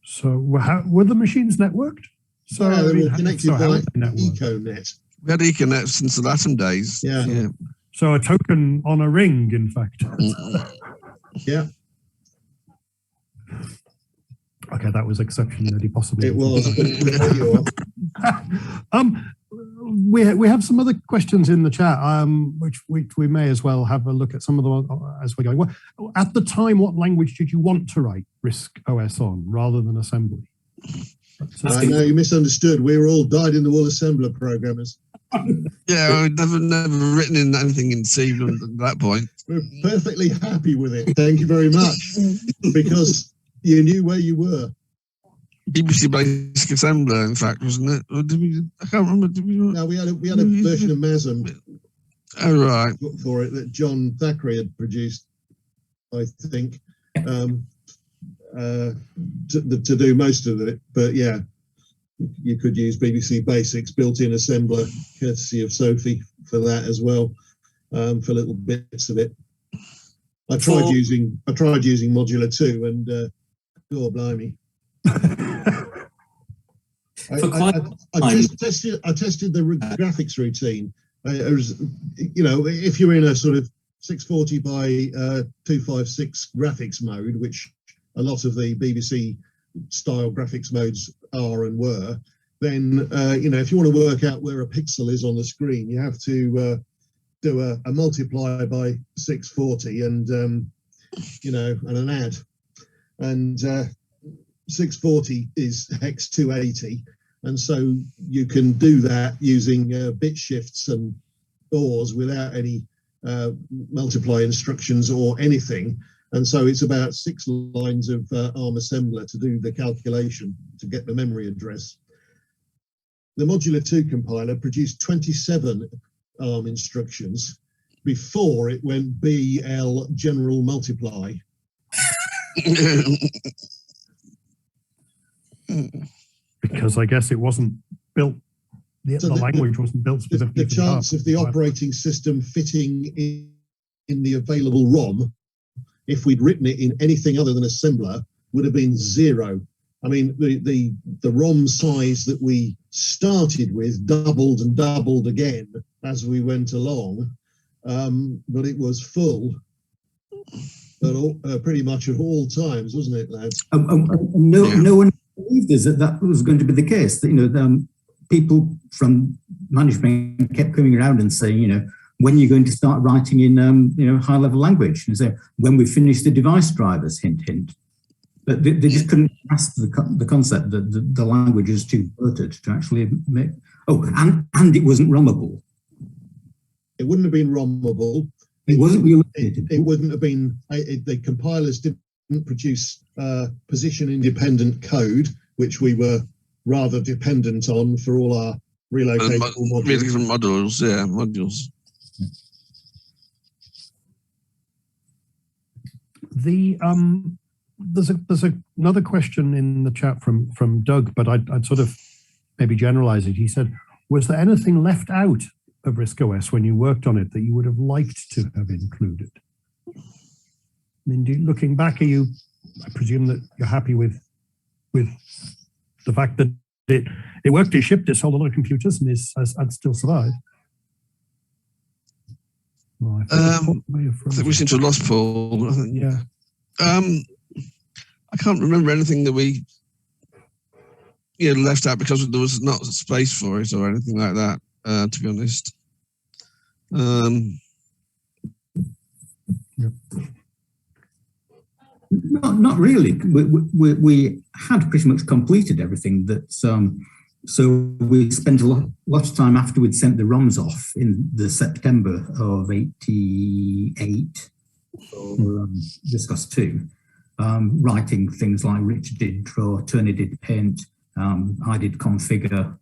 So were the machines networked? So yeah, they were connected by EcoNet. We had EcoNet since the Latin days. Yeah. So a token on a ring, in fact. Yeah. Okay, that was exceptionally possibly. It was. We have some other questions in the chat, which we may as well have a look at some of them as we're going. At the time, what language did you want to write RISC OS on rather than assembly? I know you misunderstood. We were all dyed-in-the-wool assembler programmers. Yeah, I've never written in anything in C at that point. We're perfectly happy with it. Thank you very much, because you knew where you were. BBC Basic Assembler, in fact, wasn't it? Or did we? I can't remember. Did we? No, we had a version of MASM. Oh, right. For it that John Thackeray had produced, I think, to do most of it. But yeah, you could use BBC Basics built-in assembler, courtesy of Sophie, for that as well, for little bits of it. I tried using Modular 2, and God blimey. I tested the graphics routine. It was, if you're in a sort of 640 by 256 graphics mode, which a lot of the BBC style graphics modes are and were, then if you want to work out where a pixel is on the screen, you have to do a multiply by 640 and and an add, and 640 is hex 280, and so you can do that using bit shifts and ORs without any multiply instructions or anything. And so it's about 6 lines of ARM assembler to do the calculation to get the memory address. The Modular 2 compiler produced 27 ARM instructions before it went BL general multiply. Because I guess it wasn't built, the language wasn't built specifically. The chance of the operating system fitting in the available ROM, if we'd written it in anything other than assembler, would have been 0. I mean, the ROM size that we started with doubled and doubled again as we went along, but it was full at pretty much at all times, wasn't it, lads? No one believed us that was going to be the case. People from management kept coming around and saying, when you're going to start writing in, high-level language, and so when we finish the device drivers, hint, hint. But they just couldn't grasp the concept that the language is too bloated to actually make. Oh, and it wasn't ROMable. It wouldn't have been ROMable. It wasn't relocated. It wouldn't have been. The compilers didn't produce position-independent code, which we were rather dependent on for all our relocatable modules. Modules. There's another question in the chat from Doug, but I'd sort of maybe generalize it. He said, was there anything left out of RISC OS when you worked on it that you would have liked to have included? I mean, looking back, I presume that you're happy with the fact that it worked, it shipped, it sold a lot of computers, and has still survived. Well, I think we seem to have lost Paul. Yeah. I can't remember anything that we left out because there was not space for it or anything like that, to be honest. Yep. Not really. We had pretty much completed everything that. So we spent a lot of time after we'd sent the ROMs off in the September of '88 for RISC OS 2, writing things like Richard did draw, Tony did paint, I did configure,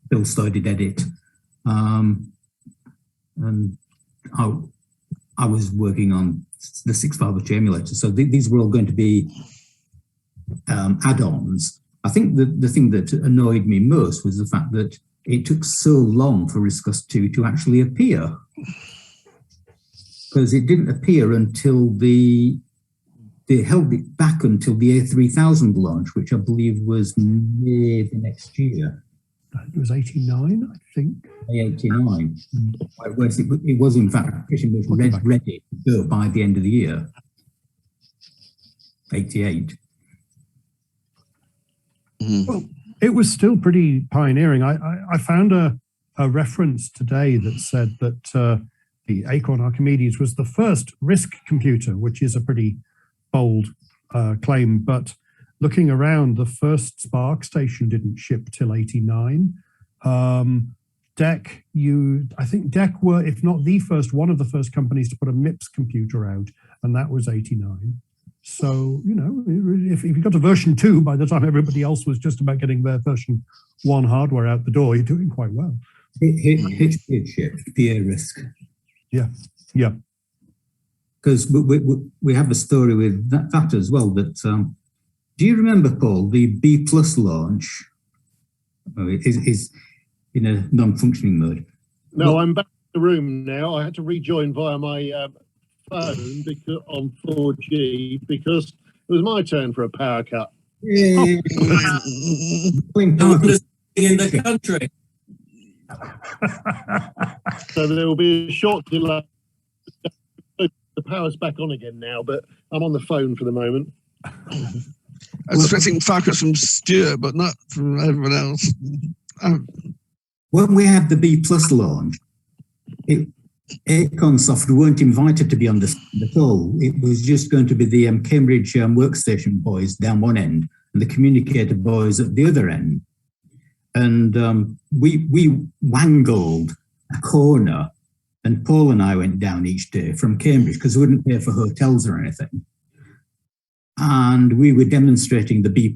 Bill Stowe did edit, and I was working on the 652 emulator. So these were all going to be add-ons. I think the thing that annoyed me most was the fact that it took so long for RISC OS 2 to actually appear, because it didn't appear until they held it back until the A3000 launch, which I believe was May the next year. it was 89, I think. 89. It was in fact pretty much ready to go by the end of the year. 88. Well, it was still pretty pioneering. I found a reference today that said that the Acorn Archimedes was the first RISC computer, which is a pretty bold claim. But looking around, the first Spark station didn't ship till 89. DEC, I think DEC were, if not the first, one of the first companies to put a MIPS computer out, and that was 89. So, you know, if you got to version 2 by the time everybody else was just about getting their version 1 hardware out the door, you're doing quite well. HP shipped PA RISC. Yeah, yeah. Because we have a story with that as well. That do you remember, Paul, the B+ launch? Oh, it is in a non-functioning mode. No, I'm back in the room now. I had to rejoin via my phone because on 4G because it was my turn for a power cut. In the country. So there will be a short delay. The power's back on again now, but I'm on the phone for the moment. I was expecting focus from Stuart, but not from everyone else. When we had the B+ launch, Acornsoft weren't invited to be on the stand at all. It was just going to be the Cambridge workstation boys down one end and the communicator boys at the other end. And we wangled a corner, and Paul and I went down each day from Cambridge because we wouldn't pay for hotels or anything. And we were demonstrating the B+.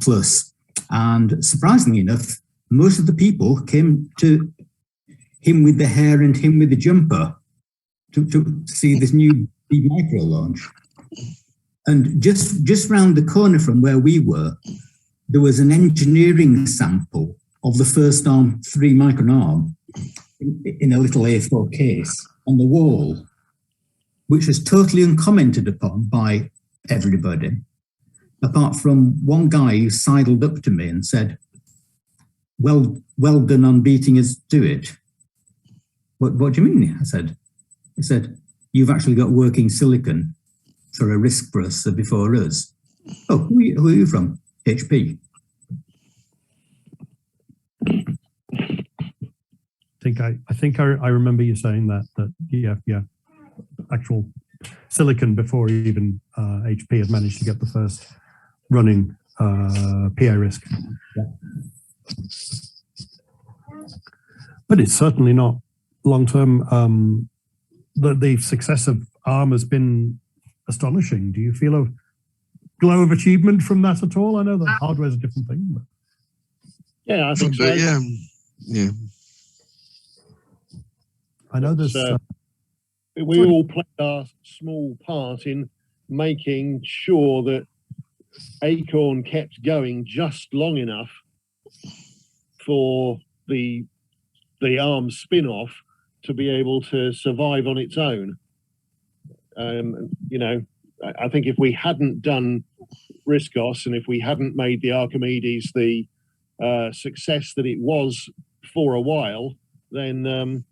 And surprisingly enough, most of the people came to him with the hair and him with the jumper to see this new B micro launch. And just round the corner from where we were, there was an engineering sample of the first ARM 3 micron ARM in a little A4 case on the wall, which was totally uncommented upon by everybody, apart from one guy who sidled up to me and said, well done on beating us to it. What do you mean? He said, you've actually got working silicon for a RISC processor before us. Oh, who are you from? HP. I think I remember you saying that yeah, actual silicon before even HP had managed to get the first running PA RISC. Yeah. But it's certainly not long-term. The success of ARM has been astonishing. Do you feel a glow of achievement from that at all? I know that hardware is a different thing. But. Yeah, I think so. Yeah. I know there's... we all played our small part in making sure that Acorn kept going just long enough for the ARM spin-off to be able to survive on its own. You know, I think if we hadn't done RISC OS and if we hadn't made the Archimedes the success that it was for a while, then the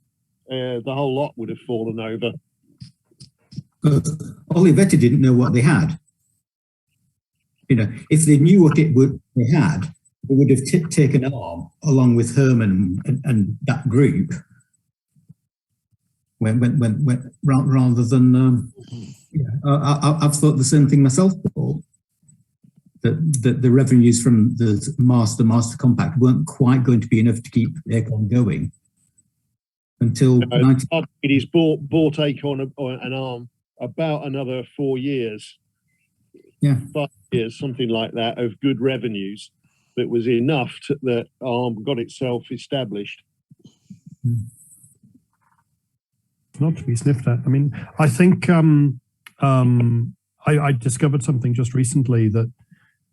whole lot would have fallen over. Olivetti didn't know what they had. You know, if they knew what they had, they would have taken ARM along with Herman and that group. Rather than, I've thought the same thing myself, Paul. That the revenues from the Master Compact weren't quite going to be enough to keep Acorn going until Archimedes bought Acorn and ARM about another 4 years. Yeah, 5 years, something like that, of good revenues that was enough that ARM got itself established. Not to be sniffed at. I mean, I think I discovered something just recently that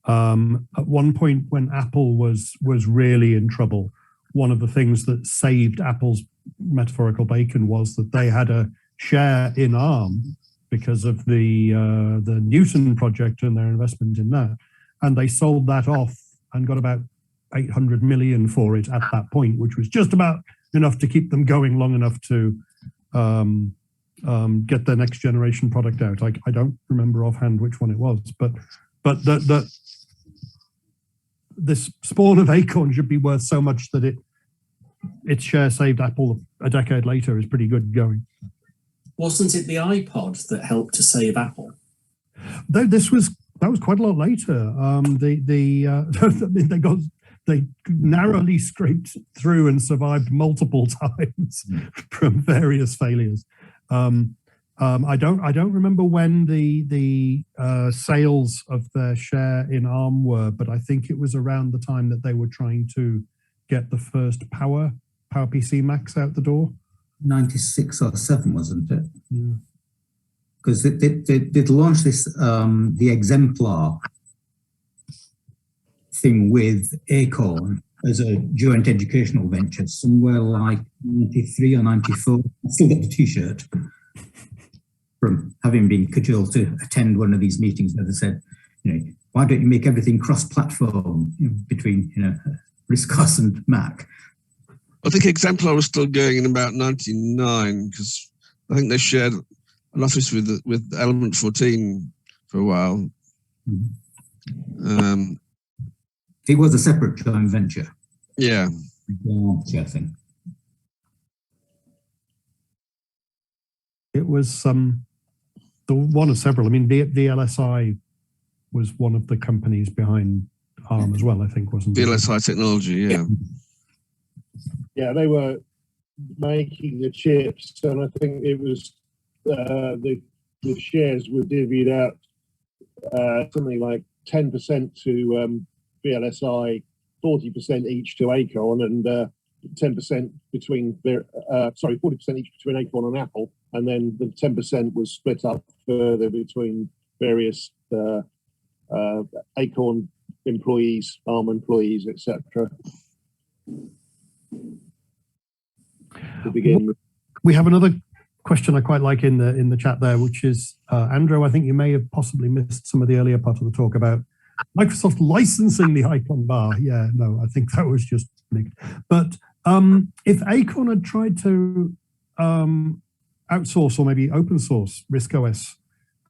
at one point when Apple was really in trouble, one of the things that saved Apple's metaphorical bacon was that they had a share in ARM because of the Newton project and their investment in that, and they sold that off and got about 800 million for it at that point, which was just about enough to keep them going long enough to get their next generation product out. I don't remember offhand which one it was, but this spawn of Acorn should be worth so much that its share saved Apple a decade later is pretty good going. Wasn't it the iPod that helped to save Apple? That was quite a lot later. They narrowly scraped through and survived multiple times from various failures. I don't remember when the sales of their share in ARM were, but I think it was around the time that they were trying to get the first PowerPC Macs out the door. 96 or 7, wasn't it? Because they'd launched this, the exemplar thing with Acorn as a joint educational venture somewhere like 93 or 94. I still got the t-shirt from having been cajoled to attend one of these meetings where they said, why don't you make everything cross-platform between, RISC OS and Mac? I think Exemplar was still going in about 99 because I think they shared an office with Element 14 for a while. It was a separate joint venture. Yeah. I think. It was the one of several. I mean, VLSI was one of the companies behind ARM as well, I think, wasn't it? VLSI Technology, yeah. Yeah, they were making the chips, and I think it was the shares were divvied out something like 10% to VLSI, 40% each to Acorn, and 10% between 40% each between Acorn and Apple, and then the 10% was split up further between various Acorn employees, ARM employees, etc. To begin with. We have another question I quite like in the chat there, which is Andrew. I think you may have possibly missed some of the earlier part of the talk about Microsoft licensing the Icon bar. Yeah, no, I think that was just nicked. But if Acorn had tried to outsource or maybe open source RISC OS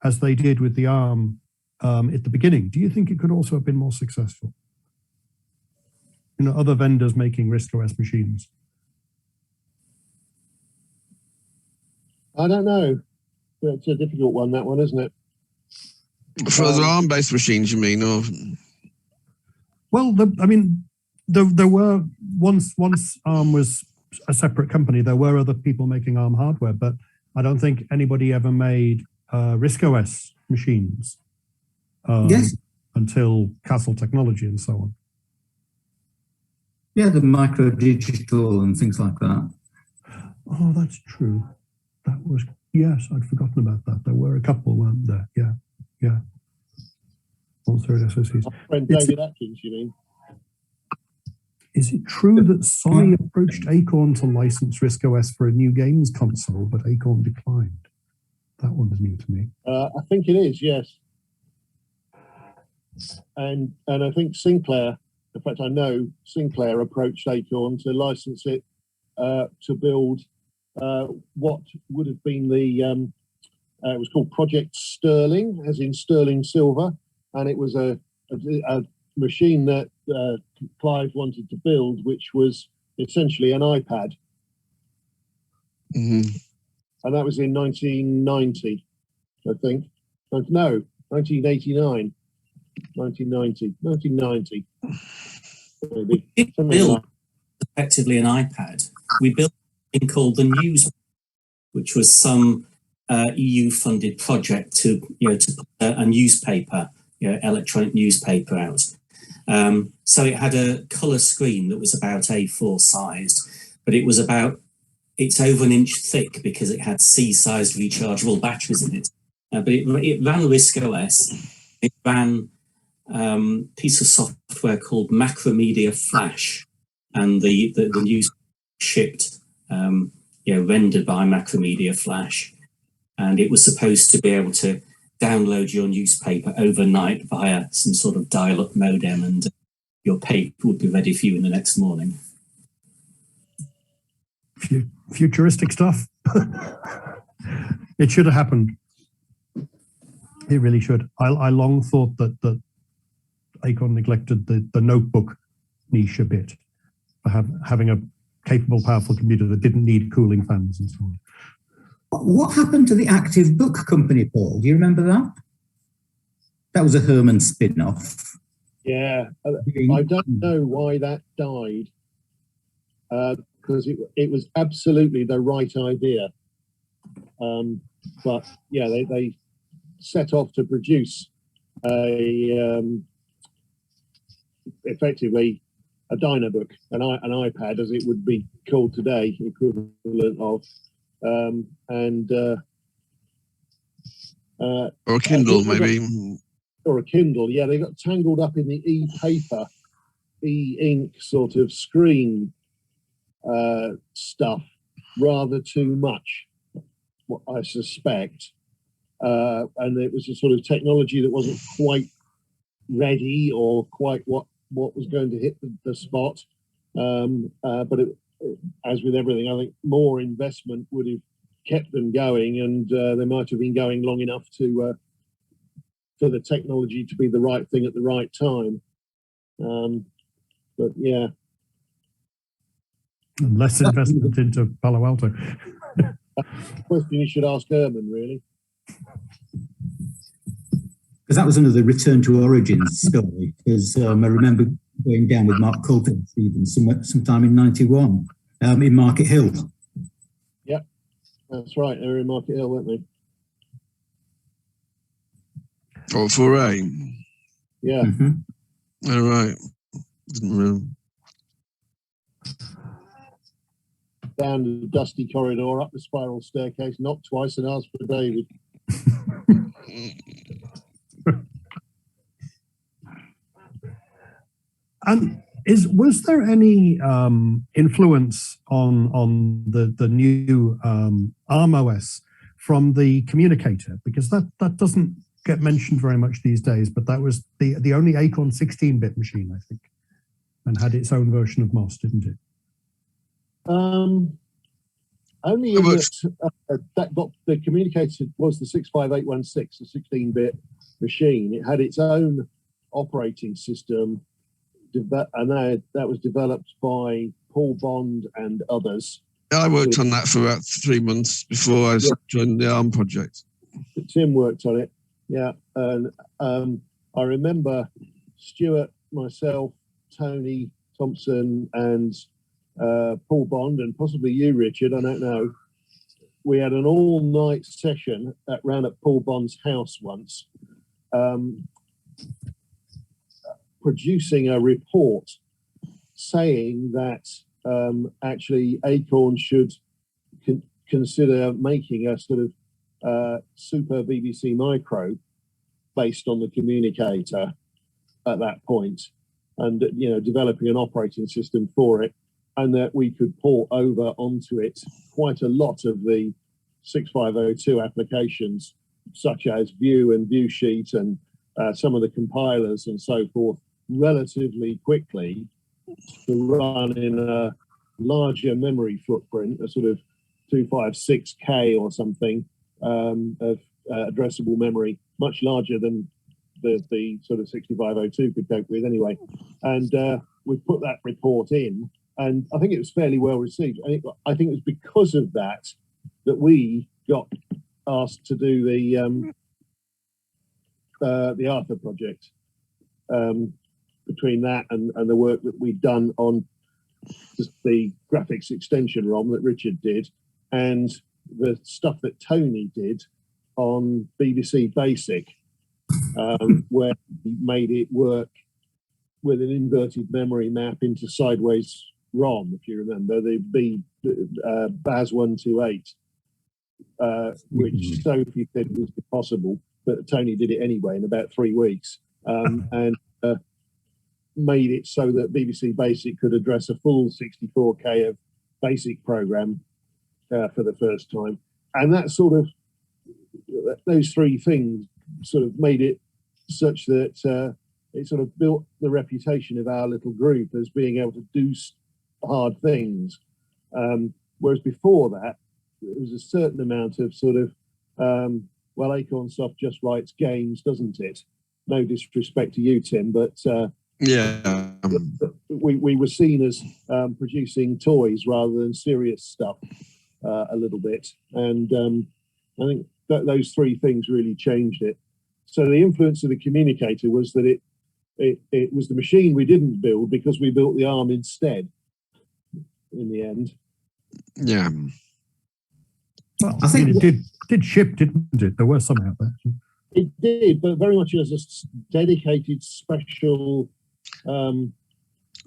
as they did with the ARM at the beginning, do you think it could also have been more successful? Other vendors making RISC OS machines. I don't know. It's a difficult one, that one, isn't it? For the ARM-based machines, you mean? Or? Well, there were, once ARM was a separate company, there were other people making ARM hardware, but I don't think anybody ever made RISC OS machines until Castle Technology and so on. Yeah, the micro digital and things like that. Oh, that's true. That was, yes, I'd forgotten about that. There were a couple, weren't there? Yeah. Also at SoCs. My friend David Atkins, you mean? Is it true that Sony approached Acorn to license RISC OS for a new games console, but Acorn declined? That one's new to me. I think it is, yes. And I think Sinclair, in fact, I know Sinclair approached Acorn to license it to build what would have been the, it was called Project Sterling, as in sterling silver, and it was a machine that Clive wanted to build, which was essentially an iPad. Mm-hmm. And that was in 1990, I think. No, 1989. 1990. Maybe. We built effectively an iPad. We built something called the News, which was some EU-funded project to put a newspaper, electronic newspaper out. So it had a colour screen that was about A4 sized, but it's over an inch thick because it had C-sized rechargeable batteries in it. But it ran RISC OS. It ran a piece of software called Macromedia Flash, and the news shipped rendered by Macromedia Flash, and it was supposed to be able to download your newspaper overnight via some sort of dial-up modem and your paper would be ready for you in the next morning. Futuristic stuff. It should have happened. It really should. I long thought that Acorn neglected the notebook niche a bit for having a capable, powerful computer that didn't need cooling fans and so on. What happened to the Active Book Company, Paul? Do you remember that? That was a Herman spin-off. Yeah, I don't know why that died, because it was absolutely the right idea. But yeah, they set off to produce effectively a Dynabook, an iPad as it would be called today, equivalent of, or a Kindle maybe. Or a Kindle, yeah, they got tangled up in the e-paper, e-ink sort of screen stuff rather too much, what I suspect. And it was a sort of technology that wasn't quite ready or quite what was going to hit the spot. But as with everything, I think more investment would have kept them going, and they might have been going long enough to for the technology to be the right thing at the right time. But yeah. Less investment into Palo Alto. Question you should ask Herman, really. Because that was another return to origins story. Because I remember going down with Mark Coulter even sometime in '91 in Market Hill. Yeah, that's right. They were in Market Hill, weren't they? Oh, foray. Yeah. Mm-hmm. All right. Didn't remember. Down the dusty corridor, up the spiral staircase, knocked twice and asked for David. And was there any influence on the new ARM OS from the communicator? Because that doesn't get mentioned very much these days, but that was the only Acorn 16-bit machine, I think, and had its own version of MOS, didn't it? Only in that got the communicator was the 65816, a 16-bit machine. It had its own operating system, and that was developed by Paul Bond and others. I worked on that for about 3 months before I joined the ARM project. Tim worked on it, yeah. And I remember Stuart, myself, Tony Thompson, and Paul Bond, and possibly you, Richard, I don't know. We had an all-night session round at Paul Bond's house once, producing a report saying that actually Acorn should consider making a sort of super BBC Micro based on the communicator at that point, and developing an operating system for it, and that we could port over onto it quite a lot of the 6502 applications, such as View and ViewSheet and some of the compilers and so forth, relatively quickly, to run in a larger memory footprint, a sort of 256K or something of addressable memory, much larger than the sort of 6502 could cope with anyway. And we put that report in, and I think it was fairly well received. I think it was because of that we got asked to do the Arthur project. Between that and the work that we'd done on the graphics extension ROM that Richard did, and the stuff that Tony did on BBC Basic, where he made it work with an inverted memory map into sideways ROM, if you remember, the BAS 128, which Sophie said was impossible, but Tony did it anyway in about 3 weeks, and made it so that BBC Basic could address a full 64K of basic program for the first time. And that sort of, those three things sort of made it such that it sort of built the reputation of our little group as being able to do hard things. Whereas before that, it was a certain amount of sort of, well, Acorn Soft just writes games, doesn't it? No disrespect to you, Tim, but yeah, we were seen as producing toys rather than serious stuff a little bit. And I think that those three things really changed it. So the influence of the communicator was that it was the machine we didn't build because we built the ARM instead in the end. Yeah. Well, I think it did ship, didn't it? There were some out there. It did, but very much as a dedicated special thing.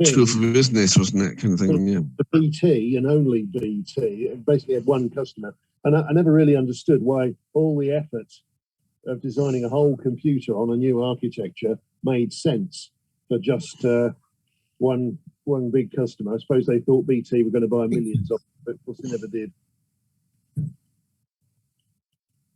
Tool for business, wasn't it? Kind of thing, yeah. The BT and only BT. It basically had one customer. And I never really understood why all the effort of designing a whole computer on a new architecture made sense for just one big customer. I suppose they thought BT were going to buy millions of it, but of course they never did.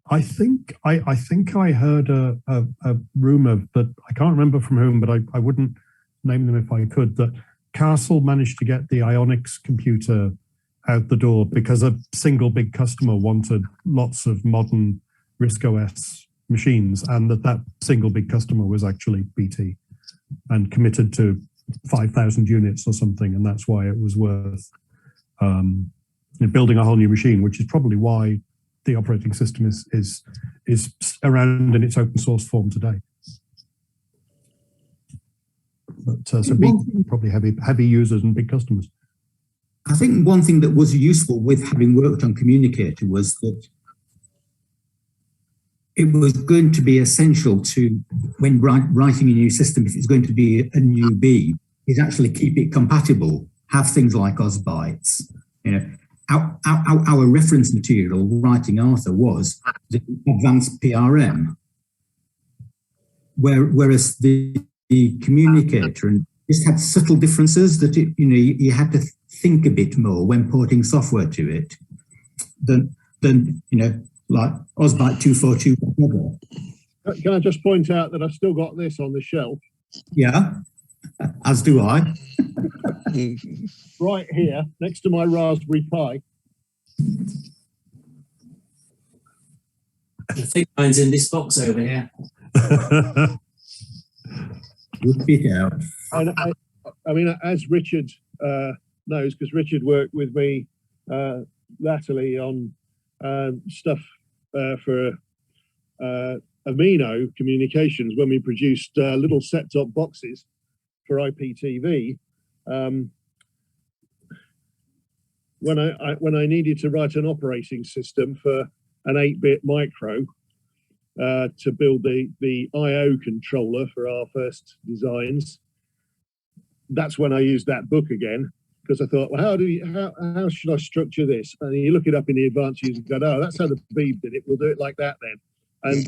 I think I heard a rumor that I can't remember from whom, but I wouldn't name them if I could, that Castle managed to get the Ionics computer out the door because a single big customer wanted lots of modern RISC OS machines, and that single big customer was actually BT and committed to 5,000 units or something, and that's why it was worth building a whole new machine, which is probably why the operating system is around in its open source form today. But so big, probably heavy users and big customers. I think one thing that was useful with having worked on Communicator was that it was going to be essential to, when writing a new system, if it's going to be a new B, is actually keep it compatible, have things like OSBytes. You know, our reference material writing Arthur was the advanced PRM, whereas the Communicator and just had subtle differences that you had to think a bit more when porting software to it than like OSByte 242 whatever. Can I just point out that I've still got this on the shelf? Yeah, as do I. Right here, next to my Raspberry Pi. I think mine's in this box over here. Good bit out. I mean, as Richard knows, because Richard worked with me latterly on stuff for Amino Communications when we produced little set-top boxes for IPTV. When I needed to write an operating system for an 8-bit micro to build the I/O controller for our first designs, that's when I used that book again, because I thought, well, how should I structure this? And you look it up in the advanced user guide. Oh, that's how the Beeb did it. We'll do it like that then. And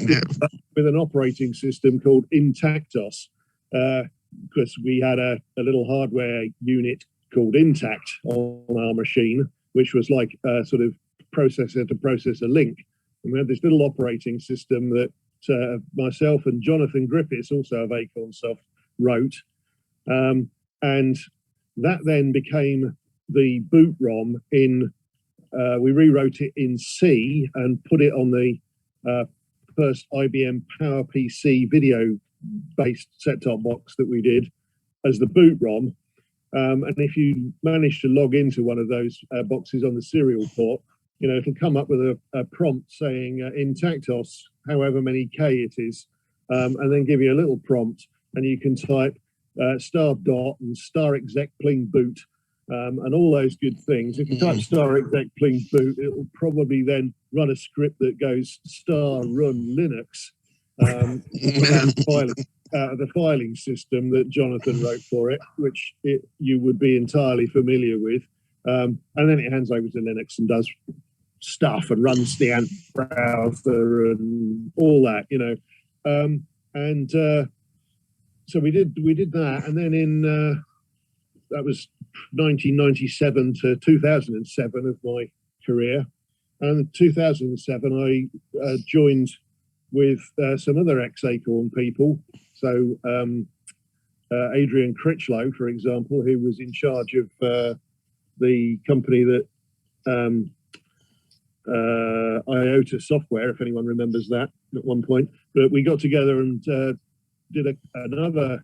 with an operating system called Intactos, because we had a little hardware unit called Intact on our machine, which was like a sort of processor to processor link. And we had this little operating system that myself and Jonathan Griffiths, also of Acorn Soft, wrote. And that then became the boot ROM in, we rewrote it in C and put it on the first IBM PowerPC video-based set-top box that we did as the boot ROM. And if you manage to log into one of those boxes on the serial port, it'll come up with a prompt saying Intactos, however many K it is, and then give you a little prompt, and you can type star dot and star exec pling boot and all those good things. If you type star exec pling boot, it will probably then run a script that goes star run Linux out of the filing system that Jonathan wrote for it, which you would be entirely familiar with. And then it hands over to Linux and does stuff and runs the ANT browser and all that, so we did that, and then in that was 1997 to 2007 of my career, and in 2007 I joined with some other ex-Acorn people. So Adrian Critchlow, for example, who was in charge of the company that IOTA Software, if anyone remembers that at one point. But we got together and did another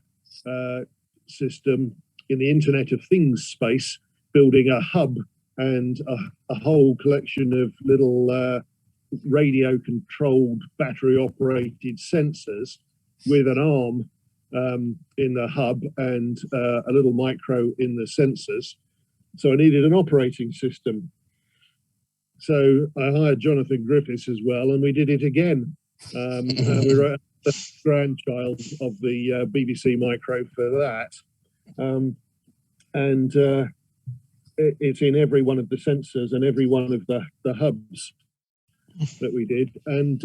system in the Internet of Things space, building a hub and a whole collection of little radio-controlled, battery-operated sensors with an arm in the hub and a little micro in the sensors. So I needed an operating system. So I hired Jonathan Griffiths as well, and we did it again. We wrote the grandchild of the BBC Micro for that. It's in every one of the sensors and every one of the hubs that we did. And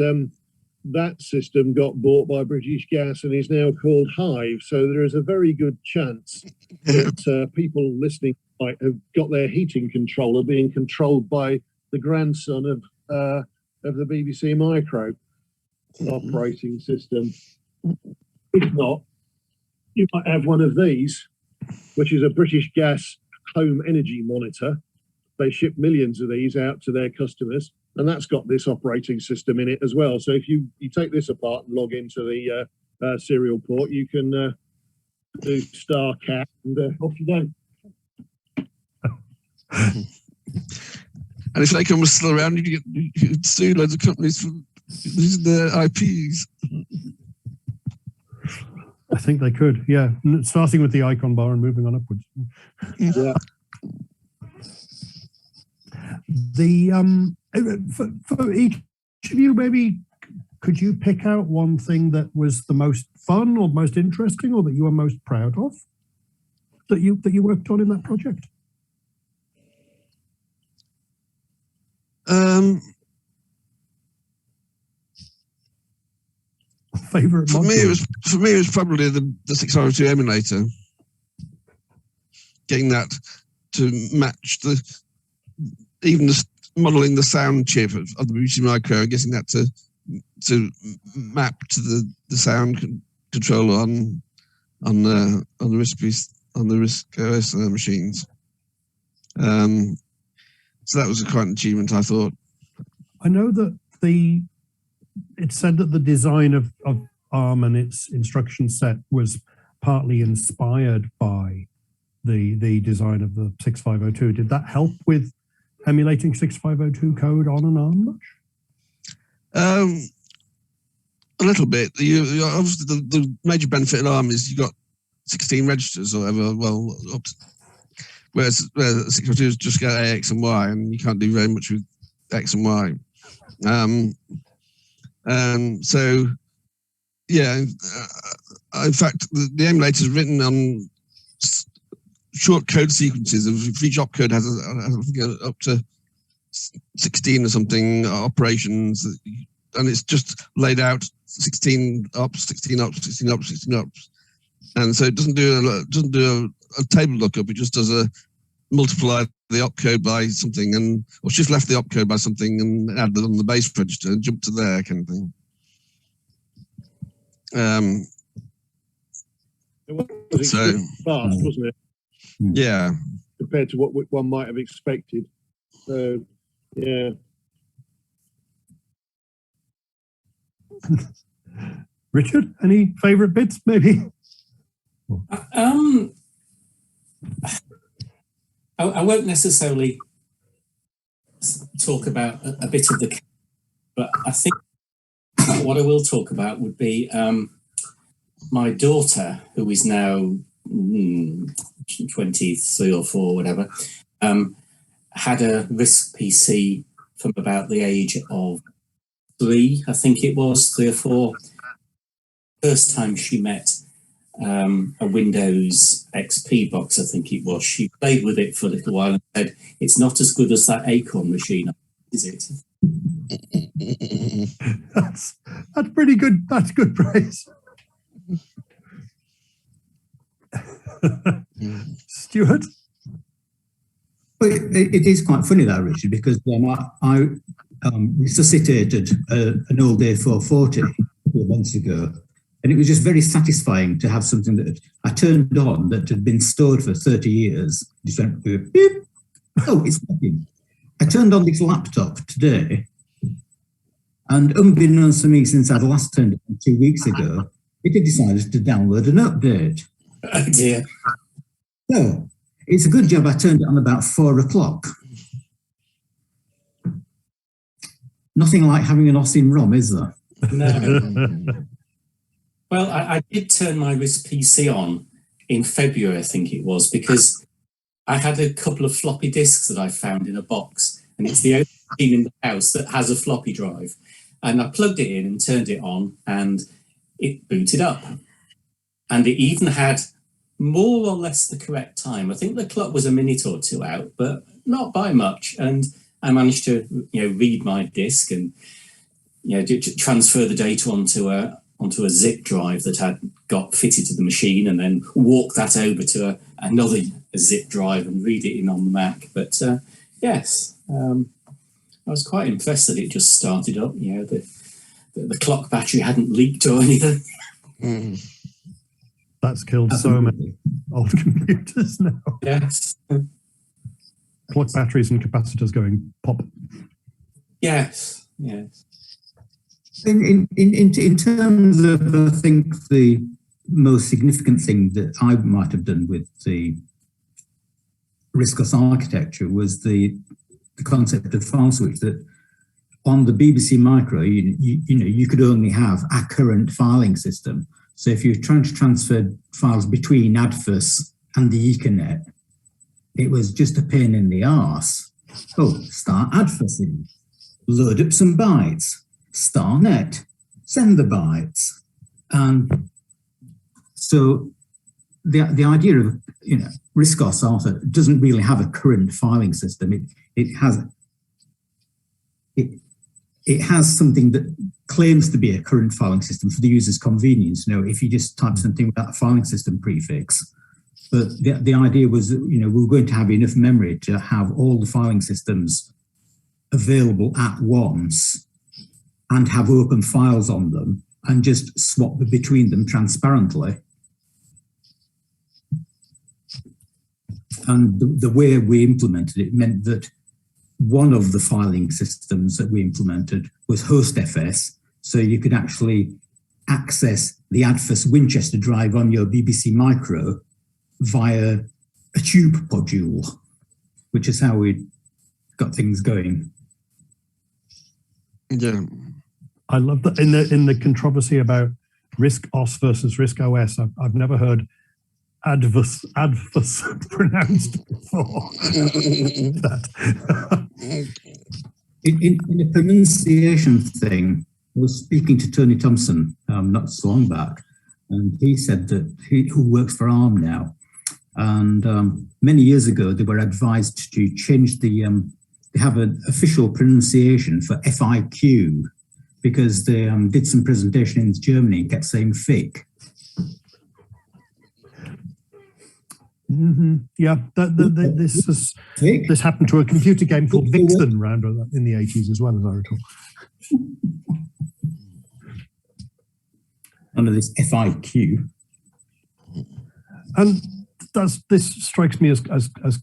that system got bought by British Gas and is now called Hive. So there is a very good chance that people listening might have got their heating controller being controlled by the grandson of the BBC Micro operating system. If not, you might have one of these, which is a British Gas home energy monitor. They ship millions of these out to their customers, and that's got this operating system in it as well. So if you take this apart and log into the serial port, you can do star cat and off you go. And if Acorn was still around, you'd sue loads of companies for using their IPs. I think they could, yeah. Starting with the icon bar and moving on upwards. Yeah. For each of you, maybe could you pick out one thing that was the most fun or most interesting, or that you were most proud of that you worked on in that project? Favorite for module? me it was probably the 6502 emulator. Getting that to match modeling the sound chip of the BBC Micro and getting that to map to the sound controller on the RISC OS machines. So that was quite an achievement, I thought. I know that it said that the design of ARM and its instruction set was partly inspired by the design of the 6502. Did that help with emulating 6502 code on an ARM much? A little bit. Obviously, the major benefit of ARM is you got 16 registers or whatever. Well, whereas 6502 is just got AX and Y, and you can't do very much with X and Y. So, yeah. In fact, the emulator is written on short code sequences. Of each opcode has up to 16 or something operations, and it's just laid out 16 ops, 16 ops, 16 ops, 16 ops, and so it doesn't do a table lookup. It just does a multiply the opcode by something, or shift left the opcode by something and add it on the base register and jump to there kind of thing. It was so fast, wasn't it? Yeah. Compared to what one might have expected. So, yeah. Richard, any favorite bits, maybe? I won't necessarily talk about a bit of the, but I think what I will talk about would be my daughter, who is now 23 or 4, whatever, had a RISC PC from about the age of 3, I think it was, 3 or 4. First time she met a Windows XP box, I think it was. She played with it for a little while and said, "It's not as good as that Acorn machine, is it?" That's pretty good. That's good praise. Stuart? Well, it is quite funny that, Richard, because I resuscitated an old A440 a couple of months ago, And it was just very satisfying to have something that I turned on that had been stored for 30 years. Just went, beep. Oh, it's working. I turned on this laptop today, and unbeknownst to me, since I'd last turned it on 2 weeks ago, it had decided to download an update. Oh dear. So it's a good job I turned it on about 4 o'clock. Nothing like having an OS in ROM, is there? No. Well, I did turn my RISC PC on in February, I think it was, because I had a couple of floppy disks that I found in a box, and it's the only machine in the house that has a floppy drive. And I plugged it in and turned it on, and it booted up. And it even had more or less the correct time. I think the clock was a minute or two out, but not by much. And I managed to, read my disk and, transfer the data onto a zip drive that had got fitted to the machine, and then walk that over to another zip drive and read it in on the Mac. But yes, I was quite impressed that it just started up. The clock battery hadn't leaked or anything. That's killed so many old computers now. Yes. Clock batteries and capacitors going pop. Yes. Yes. In terms of, I think the most significant thing that I might have done with the RISC OS architecture was the concept of file switch. That on the BBC Micro, you could only have a current filing system. So if you're trying to transfer files between ADFS and the Ethernet, it was just a pain in the arse. Oh, start ADFSing, load up some bytes, star net, send the bytes. And so the idea of, RISC OS Alpha doesn't really have a current filing system. It has something that claims to be a current filing system for the user's convenience. If you just type something without a filing system prefix. But the idea was that, we were going to have enough memory to have all the filing systems available at once and have open files on them and just swap between them transparently. And the way we implemented it meant that one of the filing systems that we implemented was HostFS, so you could actually access the ADFS Winchester drive on your BBC Micro via a tube module, which is how we got things going. Yeah, I love that in the controversy about RISC OS versus RISC OS. I've never heard ADFS pronounced before. In a pronunciation thing, I was speaking to Tony Thompson not so long back, and he said that who works for ARM now, and many years ago they were advised to change they have an official pronunciation for FIQ because they did some presentation in Germany and kept saying FIC. Mm-hmm. Yeah, this happened to a computer game called Vixen around in the 80s as well, as I recall. Under this FIQ. And this strikes me as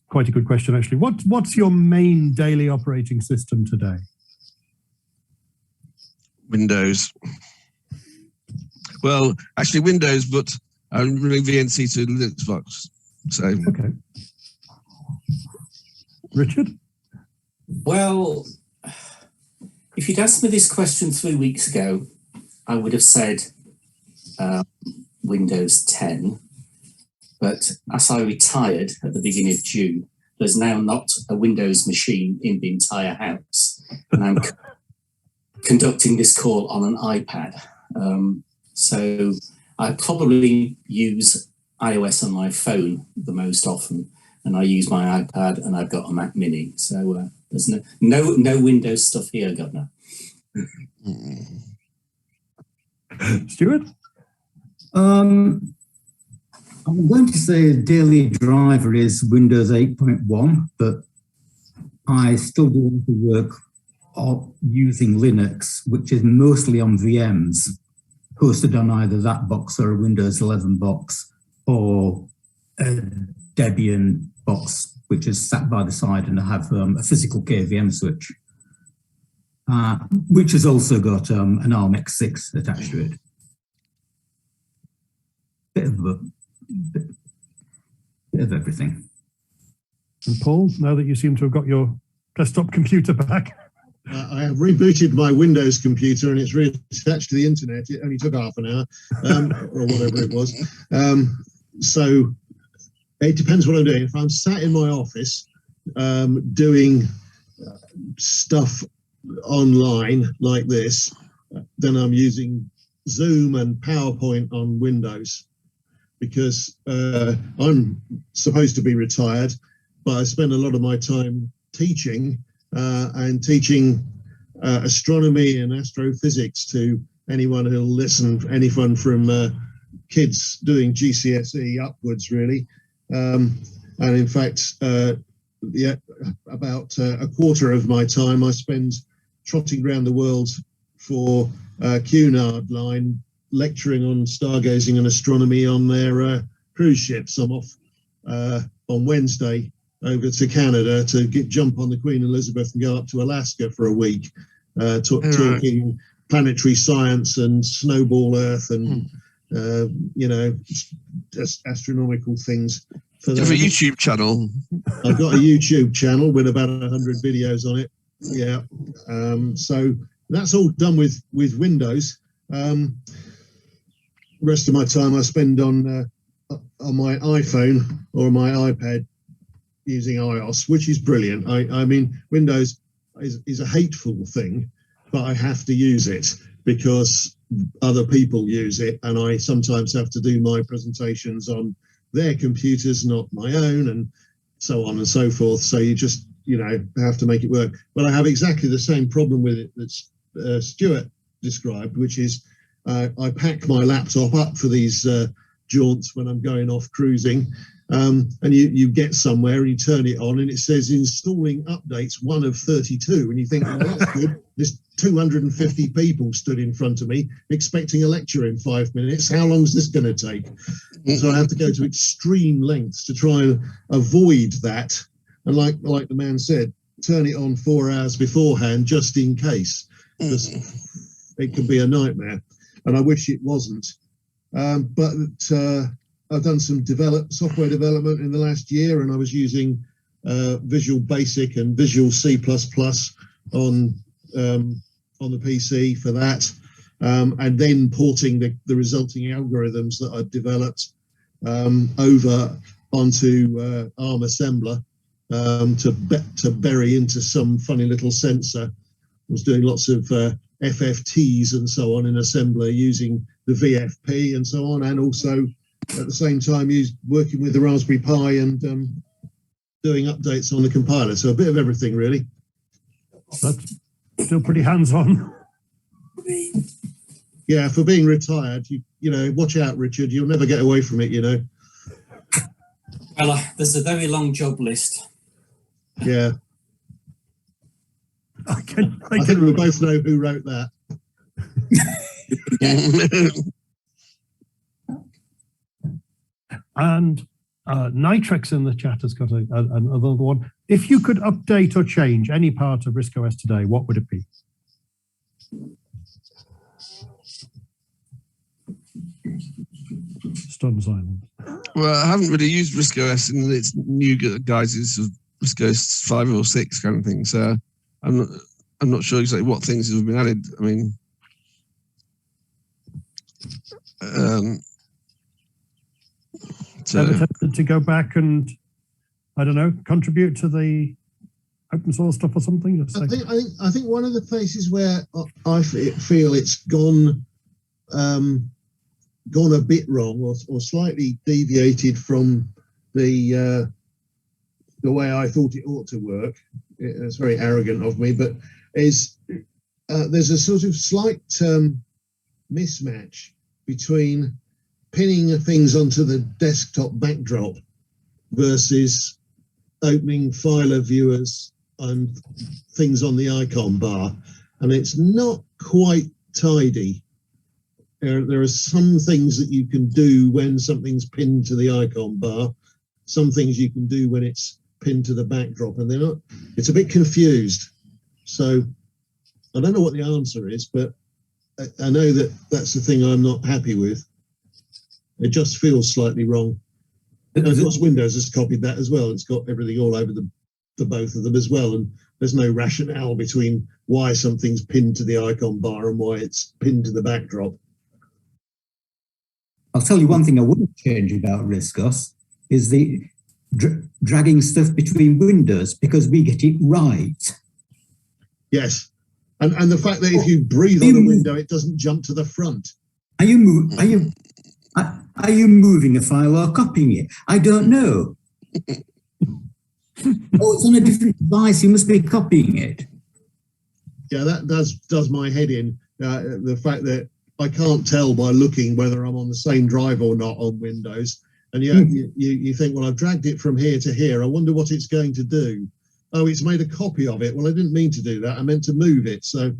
quite a good question, actually. What's your main daily operating system today? Windows. Well, actually Windows, but I'm running VNC to Linux box. So okay. Richard? Well, if you'd asked me this question 3 weeks ago, I would have said Windows 10. But as I retired at the beginning of June, there's now not a Windows machine in the entire house. And I'm conducting this call on an iPad. So I probably use iOS on my phone the most often, and I use my iPad, and I've got a Mac Mini. So there's no Windows stuff here, Governor. Stuart? I'm going to say daily driver is Windows 8.1, but I still do want to work using Linux, which is mostly on VMs. hosted on either that box or a Windows 11 box or a Debian box, which is sat by the side and have a physical KVM switch, which has also got an ARM X6 attached to it. Bit of everything. And Paul, now that you seem to have got your desktop computer back. I have rebooted my Windows computer and it's reattached to the internet. It only took half an hour or whatever it was. So it depends what I'm doing. If I'm sat in my office doing stuff online like this, then I'm using Zoom and PowerPoint on Windows, because I'm supposed to be retired, but I spend a lot of my time teaching and teaching astronomy and astrophysics to anyone who'll listen, anyone from kids doing GCSE upwards, really. And in fact, about a quarter of my time I spend trotting around the world for Cunard Line, lecturing on stargazing and astronomy on their cruise ships. I'm off on Wednesday over to Canada to jump on the Queen Elizabeth and go up to Alaska for a week, talking planetary science and snowball Earth and you know, just astronomical things. You have a YouTube channel. I've got a YouTube channel with about 100 videos on it. Yeah, so that's all done with Windows. Rest of my time I spend on my iPhone or my iPad using iOS, which is brilliant. I mean, Windows is a hateful thing, but I have to use it because other people use it, and I sometimes have to do my presentations on their computers, not my own, and so on and so forth. So you just, you know, have to make it work. But I have exactly the same problem with it that Stuart described, which is I pack my laptop up for these jaunts when I'm going off cruising, and you get somewhere and you turn it on and it says installing updates 1 of 32, and you think, well, that's good. There's 250 people stood in front of me expecting a lecture in 5 minutes. How long is this going to take? So I have to go to extreme lengths to try and avoid that. And like the man said, turn it on 4 hours beforehand just in case, because it can be a nightmare. And I wish it wasn't. But I've done some software development in the last year, and I was using Visual Basic and Visual C++ on the PC for that, and then porting the resulting algorithms that I've developed over onto ARM assembler to bury into some funny little sensor. I was doing lots of FFTs and so on in assembler using the VFP and so on, and also at the same time working with the Raspberry Pi and doing updates on the compiler. So a bit of everything, really. That's still pretty hands-on. Yeah, for being retired, you know, watch out, Richard. You'll never get away from it, you know. Well, there's a very long job list. Yeah. I think we both know who wrote that. And Nitrix in the chat has got another one. If you could update or change any part of RISC OS today, what would it be? Stun silence. Well, I haven't really used RISC OS in its new guises of RISC OS 5 or 6 kind of thing. So I'm not sure exactly what things have been added. I mean, ever tempted to go back and, I don't know, contribute to the open source stuff or something? I think one of the places where I feel it's gone a bit wrong or slightly deviated from the way I thought it ought to work. It's very arrogant of me, but there's a sort of slight mismatch between pinning things onto the desktop backdrop versus opening filer viewers and things on the icon bar, and it's not quite tidy. there are some things that you can do when something's pinned to the icon bar, some things you can do when it's pinned to the backdrop, and they're not. It's a bit confused. So I don't know what the answer is, but I know that that's the thing I'm not happy with. It just feels slightly wrong. And of course, Windows has copied that as well. It's got everything all over the both of them as well, and there's no rationale between why something's pinned to the icon bar and why it's pinned to the backdrop. I'll tell you one thing I wouldn't change about RISC OS is the dragging stuff between windows, because we get it right. Yes, and the fact that if you breathe on a window, it doesn't jump to the front. Are you moving a file or copying it? I don't know. Oh, it's on a different device. You must be copying it. Yeah, that does my head in. The fact that I can't tell by looking whether I'm on the same drive or not on Windows. And you think, well, I've dragged it from here to here. I wonder what it's going to do. Oh, it's made a copy of it. Well, I didn't mean to do that. I meant to move it. So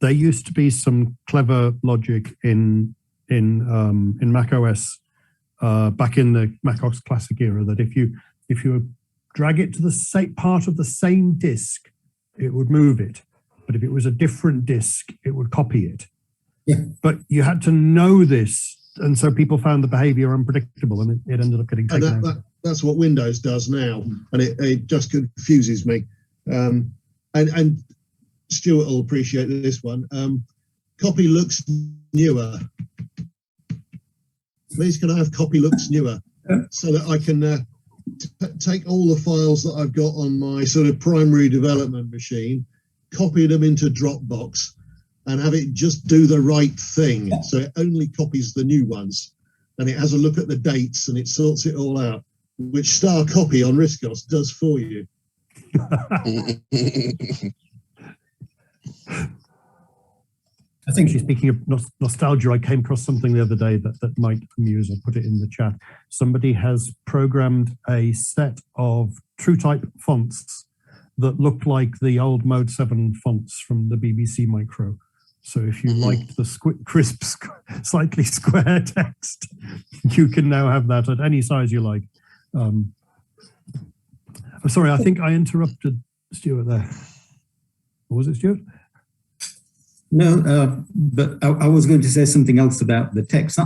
there used to be some clever logic in Mac OS back in the Mac OS Classic era, that if you drag it to the same part of the same disk, it would move it. But if it was a different disk, it would copy it. Yeah. But you had to know this, and so people found the behavior unpredictable, and it ended up getting taken out. That's what Windows does now, and it just confuses me. And Stuart will appreciate this one. Copy looks newer. Please, can I have copy looks newer, so that I can take all the files that I've got on my sort of primary development machine, copy them into Dropbox, and have it just do the right thing. So it only copies the new ones, and it has a look at the dates, and it sorts it all out, which Star Copy on RISC OS does for you. I think, speaking of nostalgia, I came across something the other day that might amuse. I'll put it in the chat. Somebody has programmed a set of TrueType fonts that looked like the old Mode 7 fonts from the BBC Micro. So if you liked the crisp, slightly square text, you can now have that at any size you like. Sorry, I think I interrupted Stuart there. Or was it Stuart? No, but I was going to say something else about the text.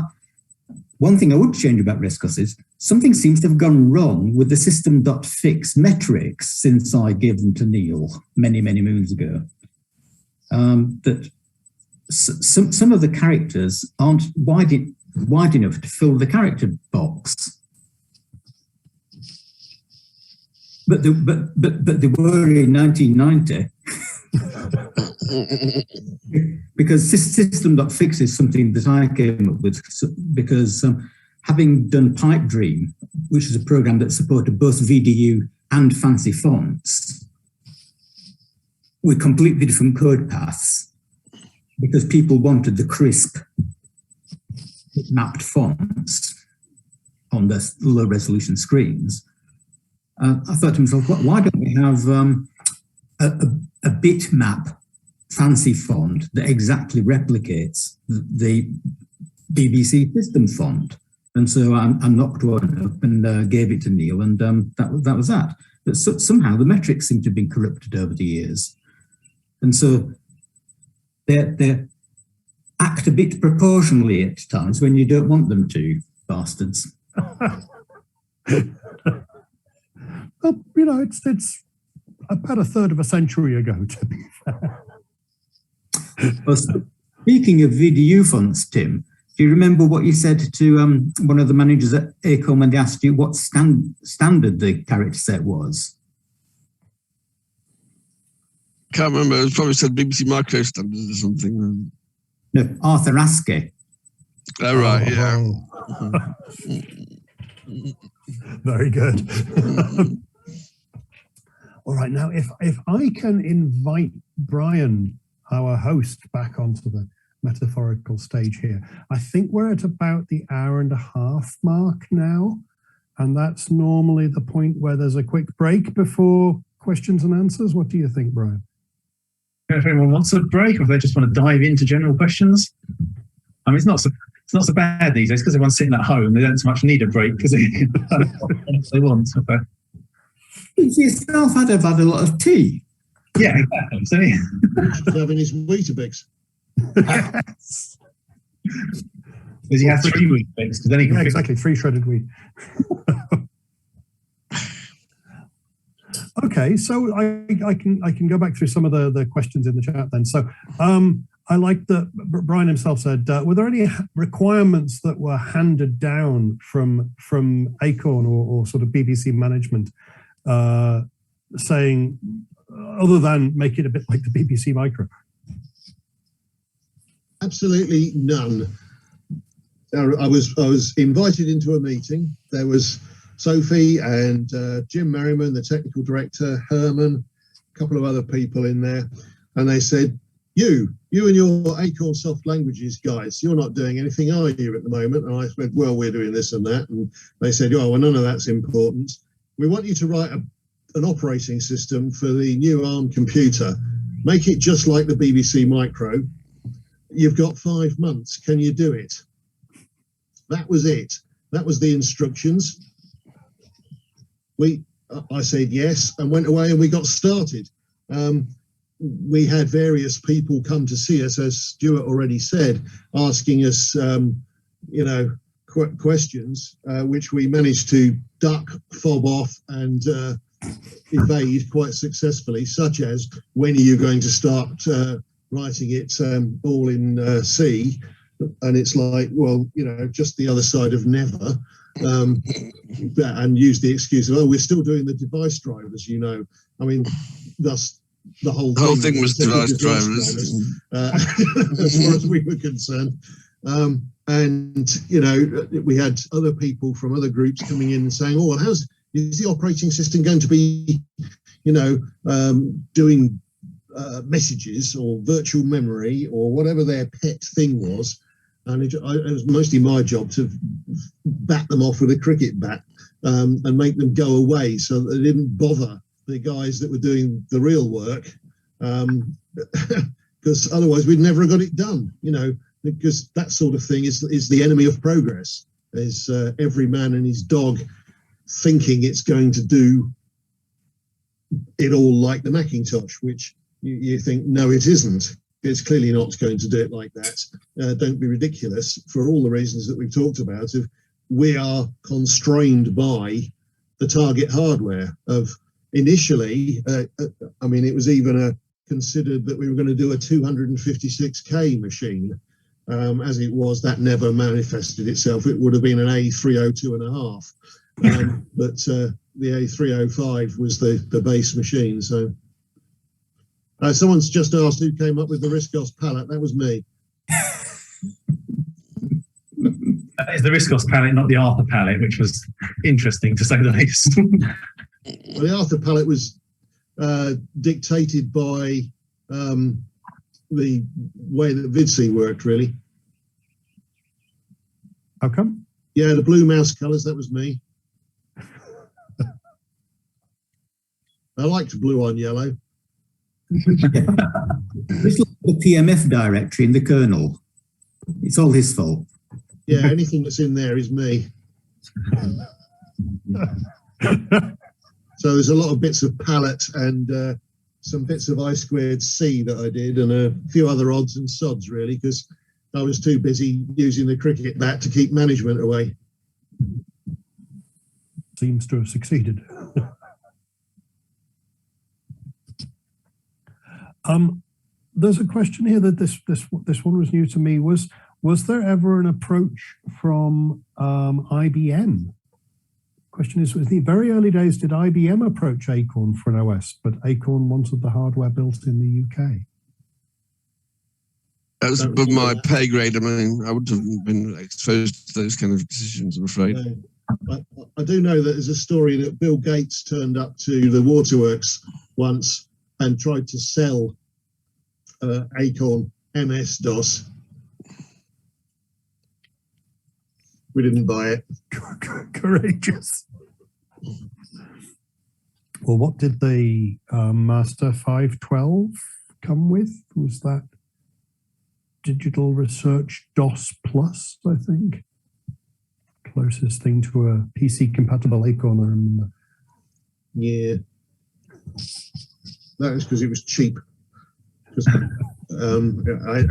One thing I would change about RISC OS is something seems to have gone wrong with the system.fix metrics since I gave them to Neil many, many moons ago. That some of the characters aren't wide enough to fill the character box. But they were in 1990. Because system.fix is something that I came up with because having done Pipe Dream, which is a program that supported both VDU and fancy fonts, with completely different code paths, because people wanted the crisp mapped fonts on the low resolution screens. I thought to myself, why don't we have a bitmap fancy font that exactly replicates the BBC system font? And so I knocked one up and gave it to Neil, and that was that. But somehow the metrics seem to have been corrupted over the years. And so they act a bit proportionally at times when you don't want them to, bastards. Well, you know, it's about a third of a century ago, to be fair. Well, speaking of VDU fonts, Tim, do you remember what you said to one of the managers at ACOM when they asked you what standard the character set was? Can't remember. It probably said BBC Micro standard or something. No, Arthur Askey. Oh, right, yeah. Very good. All right, now if I can invite Brian, our host, back onto the metaphorical stage here. I think we're at about the hour-and-a-half mark now, and that's normally the point where there's a quick break before questions and answers. What do you think, Brian? If anyone wants a break, or if they just want to dive into general questions, I mean, it's not so bad these days because everyone's sitting at home. They don't so much need a break because they can if they want. But yourself had a lot of tea. Yeah, exactly. So, He's having his Weetabix. Does he have 3 Weetabix? Because then he can exactly 3 shredded wheat. Okay, so I can go back through some of the questions in the chat then. So I like that Brian himself said, were there any requirements that were handed down from Acorn or sort of BBC management saying, other than make it a bit like the BBC Micro? Absolutely none. I was invited into a meeting. There was Sophie and Jim Merriman, the technical director, Herman, a couple of other people in there, and they said, you and your Acorn Soft Languages guys, you're not doing anything, are you, at the moment? And I said, well, we're doing this and that. And they said, oh, well, none of that's important. We want you to write an operating system for the new ARM computer. Make it just like the BBC Micro. You've got 5 months. Can you do it? That was it. That was the instructions. I said yes and went away and we got started. We had various people come to see us, as Stuart already said, asking us, questions, which we managed to duck, fob off and evade quite successfully, such as, when are you going to start writing it all in C? And it's like, well, just the other side of never. And use the excuse of, oh, we're still doing the device drivers, I mean, thus the whole thing was device drivers. As far as we were concerned. And, we had other people from other groups coming in and saying, oh, well, is the operating system going to be, doing messages or virtual memory or whatever their pet thing was? And it was mostly my job to bat them off with a cricket bat and make them go away so that they didn't bother the guys that were doing the real work, because otherwise we'd never have got it done, because that sort of thing is the enemy of progress. Is every man and his dog thinking it's going to do it all like the Macintosh, which you think, no, it isn't. It's clearly not going to do it like that. Don't be ridiculous, for all the reasons that we've talked about. If we are constrained by the target hardware of initially, it was even considered that we were going to do a 256K machine. As it was, that never manifested itself. It would have been an A302.5, but the A305 was the base machine. So. Someone's just asked who came up with the RISC OS palette. That was me. That is the RISC OS palette, not the Arthur palette, which was interesting to say the least. Well, the Arthur palette was dictated by the way that VidC worked, really. How come? Yeah, the blue mouse colours, that was me. I liked blue on yellow. It's like the PMF directory in the kernel. It's all his fault. Yeah, anything that's in there is me. So there's a lot of bits of palette and some bits of I2C that I did, and a few other odds and sods, really, because I was too busy using the cricket bat to keep management away. Seems to have succeeded. There's a question here that this one was new to me. Was there ever an approach from IBM? Question is, in the very early days, did IBM approach Acorn for an OS, but Acorn wanted the hardware built in the UK? That was above my pay grade. I mean, I wouldn't have been exposed to those kind of decisions, I'm afraid. I do know that there's a story that Bill Gates turned up to the Waterworks once and tried to sell Acorn MS-DOS. We didn't buy it. Courageous. Well, what did the Master 512 come with? Was that Digital Research DOS Plus, I think? Closest thing to a PC-compatible Acorn, I remember. Yeah. That was because it was cheap.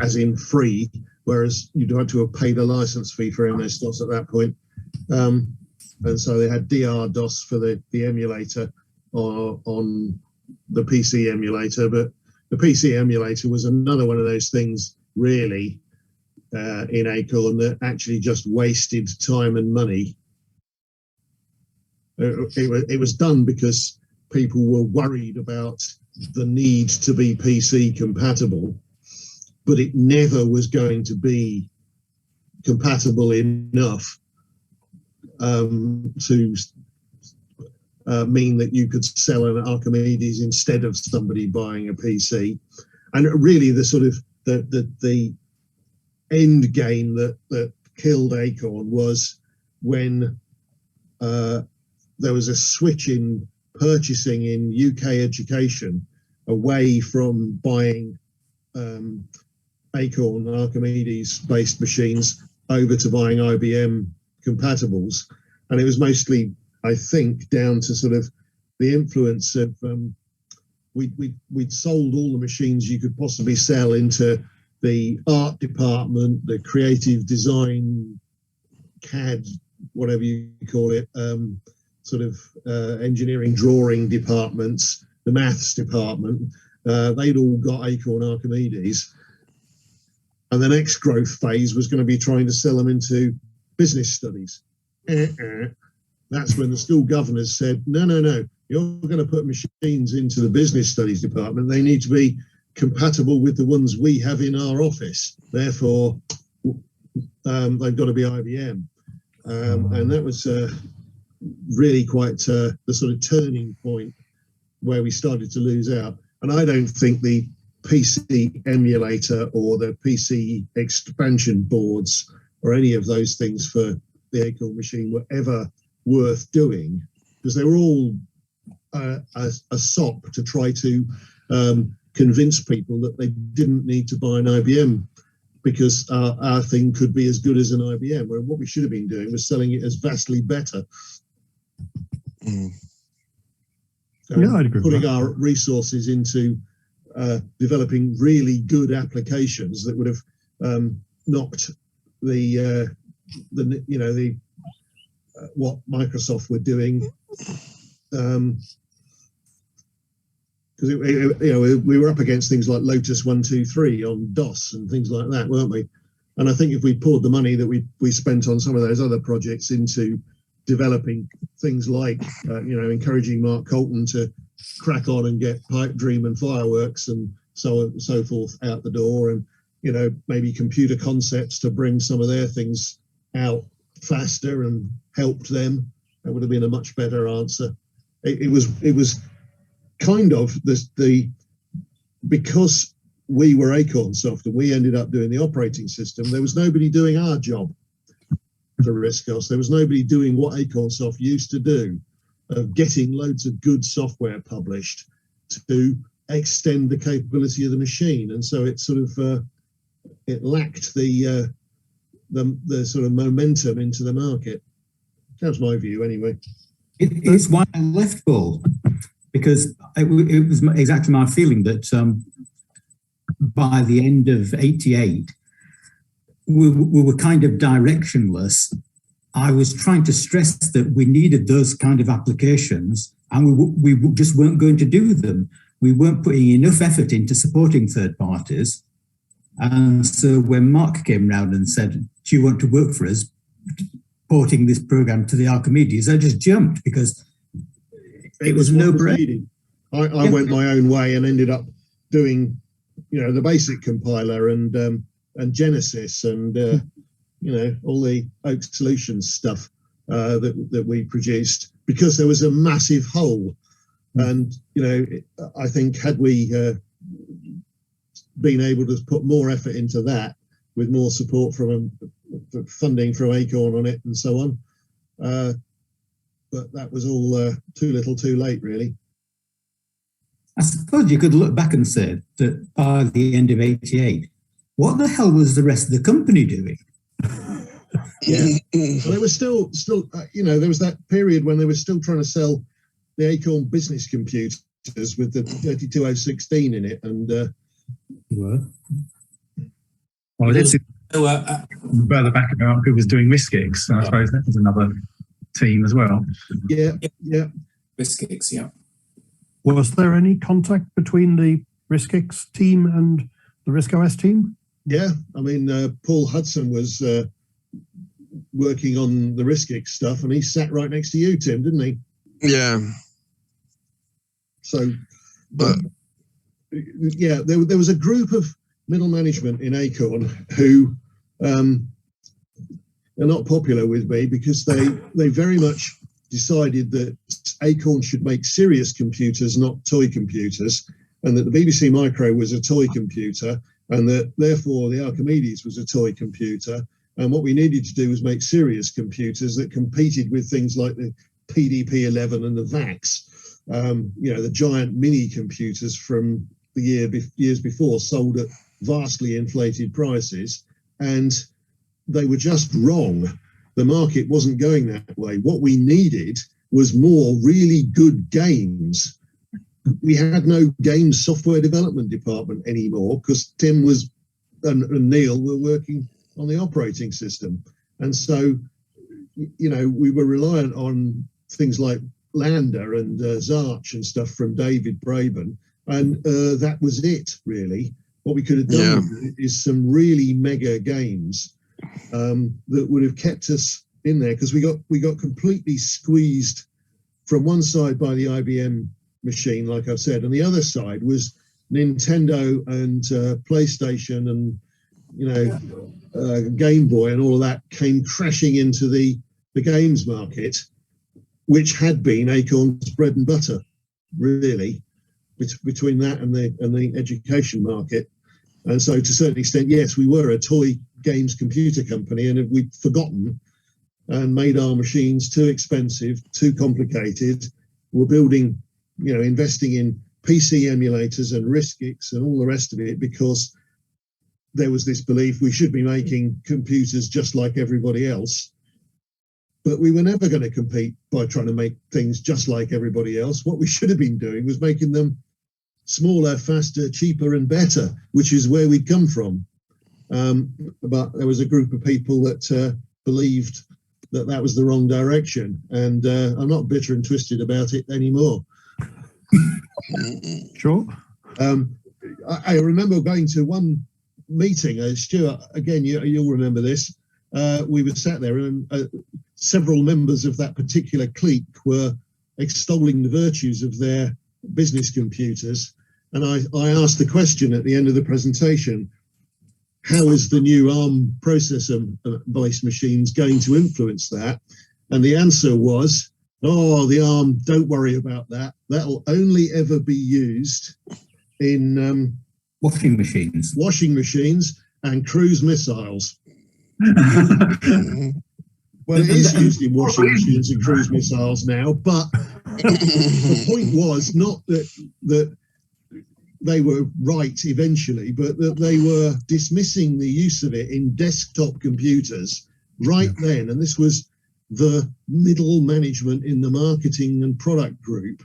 As in free, whereas you'd had to have paid a license fee for MS-DOS at that point. And so they had DR-DOS for the emulator on the PC emulator, but the PC emulator was another one of those things, really, in Acorn that actually just wasted time and money. It was done because people were worried about the need to be PC compatible, but it never was going to be compatible enough to mean that you could sell an Archimedes instead of somebody buying a PC. And really the sort of the end game that killed Acorn was when there was a switch in purchasing in UK education away from buying Acorn Archimedes based machines over to buying IBM compatibles. And it was mostly, I think, down to sort of the influence of we'd sold all the machines you could possibly sell into the art department, the creative design, CAD, whatever you call it, engineering drawing departments, the maths department. They'd all got Acorn Archimedes. And the next growth phase was going to be trying to sell them into business studies. That's when the school governors said, no, you're going to put machines into the business studies department. They need to be compatible with the ones we have in our office. Therefore, they've got to be IBM. And that was really quite the sort of turning point where we started to lose out. And I don't think the PC emulator or the PC expansion boards or any of those things for the Acorn machine were ever worth doing, because they were all a sop to try to convince people that they didn't need to buy an IBM because our thing could be as good as an IBM, where what we should have been doing was selling it as vastly better. Yeah, I'd agree with putting that. our resources into developing really good applications that would have knocked the what Microsoft were doing, because we were up against things like Lotus 1-2-3 on DOS and things like that, weren't we? And I think if we poured the money that we spent on some of those other projects into developing things like encouraging Mark Colton to crack on and get Pipe Dream and Fireworks and so on and so forth out the door, and maybe Computer Concepts to bring some of their things out faster and helped them, that would have been a much better answer. It was kind of because we were Acorn Soft and we ended up doing the operating system, there was nobody doing our job for RISC OS. There was nobody doing what Acorn Soft used to do, of getting loads of good software published to extend the capability of the machine. And so it sort of it lacked the sort of momentum into the market. That's my view anyway. It's why I left Bull, because it was exactly my feeling that by the end of '88, we were kind of directionless. I was trying to stress that we needed those kind of applications, and we just weren't going to do them. We weren't putting enough effort into supporting third parties. And so when Mark came round and said, do you want to work for us, porting this program to the Archimedes, I just jumped, because it was no-brainer. I went my own way and ended up doing, the basic compiler and Genesis and all the Oak Solutions stuff that we produced, because there was a massive hole. And I think had we been able to put more effort into that, with more support from funding from Acorn on it and so on, but that was all too little too late, really. I suppose you could look back and say that by the end of '88, what the hell was the rest of the company doing? Yeah, well, they were still, there was that period when they were still trying to sell the Acorn business computers with the 32016 in it, and well, I did see further back about who was doing RISC-X, and I suppose that was another team as well. Yeah. RISC-X, yeah. Was there any contact between the RISC-X team and the RISC OS team? Yeah, I mean, Paul Hudson was working on the RISC-X stuff, and he sat right next to you, Tim, didn't he? Yeah. So, but yeah, there was a group of middle management in Acorn who are not popular with me because they very much decided that Acorn should make serious computers, not toy computers, and that the BBC Micro was a toy computer, and that therefore the Archimedes was a toy computer. And what we needed to do was make serious computers that competed with things like the PDP-11 and the VAX, the giant mini computers from the years before, sold at vastly inflated prices, and they were just wrong. The market wasn't going that way. What we needed was more really good games. We had no game software development department anymore because Tim and Neil were working on the operating system. And so, we were reliant on things like Lander and Zarch and stuff from David Braben. And that was it, really. What we could have done is some really mega games that would have kept us in there, because we got completely squeezed from one side by the IBM machine, like I've said, and the other side was Nintendo and PlayStation and Game Boy and all of that came crashing into the games market, which had been Acorn's bread and butter, really, between that and the education market. And so, to a certain extent, yes, we were a toy games computer company, and we'd forgotten and made our machines too expensive, too complicated. We're building, investing in PC emulators and RISC-X and all the rest of it because there was this belief we should be making computers just like everybody else. But we were never going to compete by trying to make things just like everybody else. What we should have been doing was making them smaller, faster, cheaper, and better, which is where we'd come from. But there was a group of people that believed that was the wrong direction. And I'm not bitter and twisted about it anymore. Sure. I remember going to one meeting, Stuart, again, you'll remember this. We were sat there and several members of that particular clique were extolling the virtues of their business computers. And I asked the question at the end of the presentation, how is the new ARM processor-based machines going to influence that? And the answer was, the ARM, don't worry about that. That'll only ever be used in washing machines and cruise missiles. Well, it is used in washing machines and cruise missiles now, but the point was not that they were right eventually, but that they were dismissing the use of it in desktop computers right then. And this was the middle management in the marketing and product group.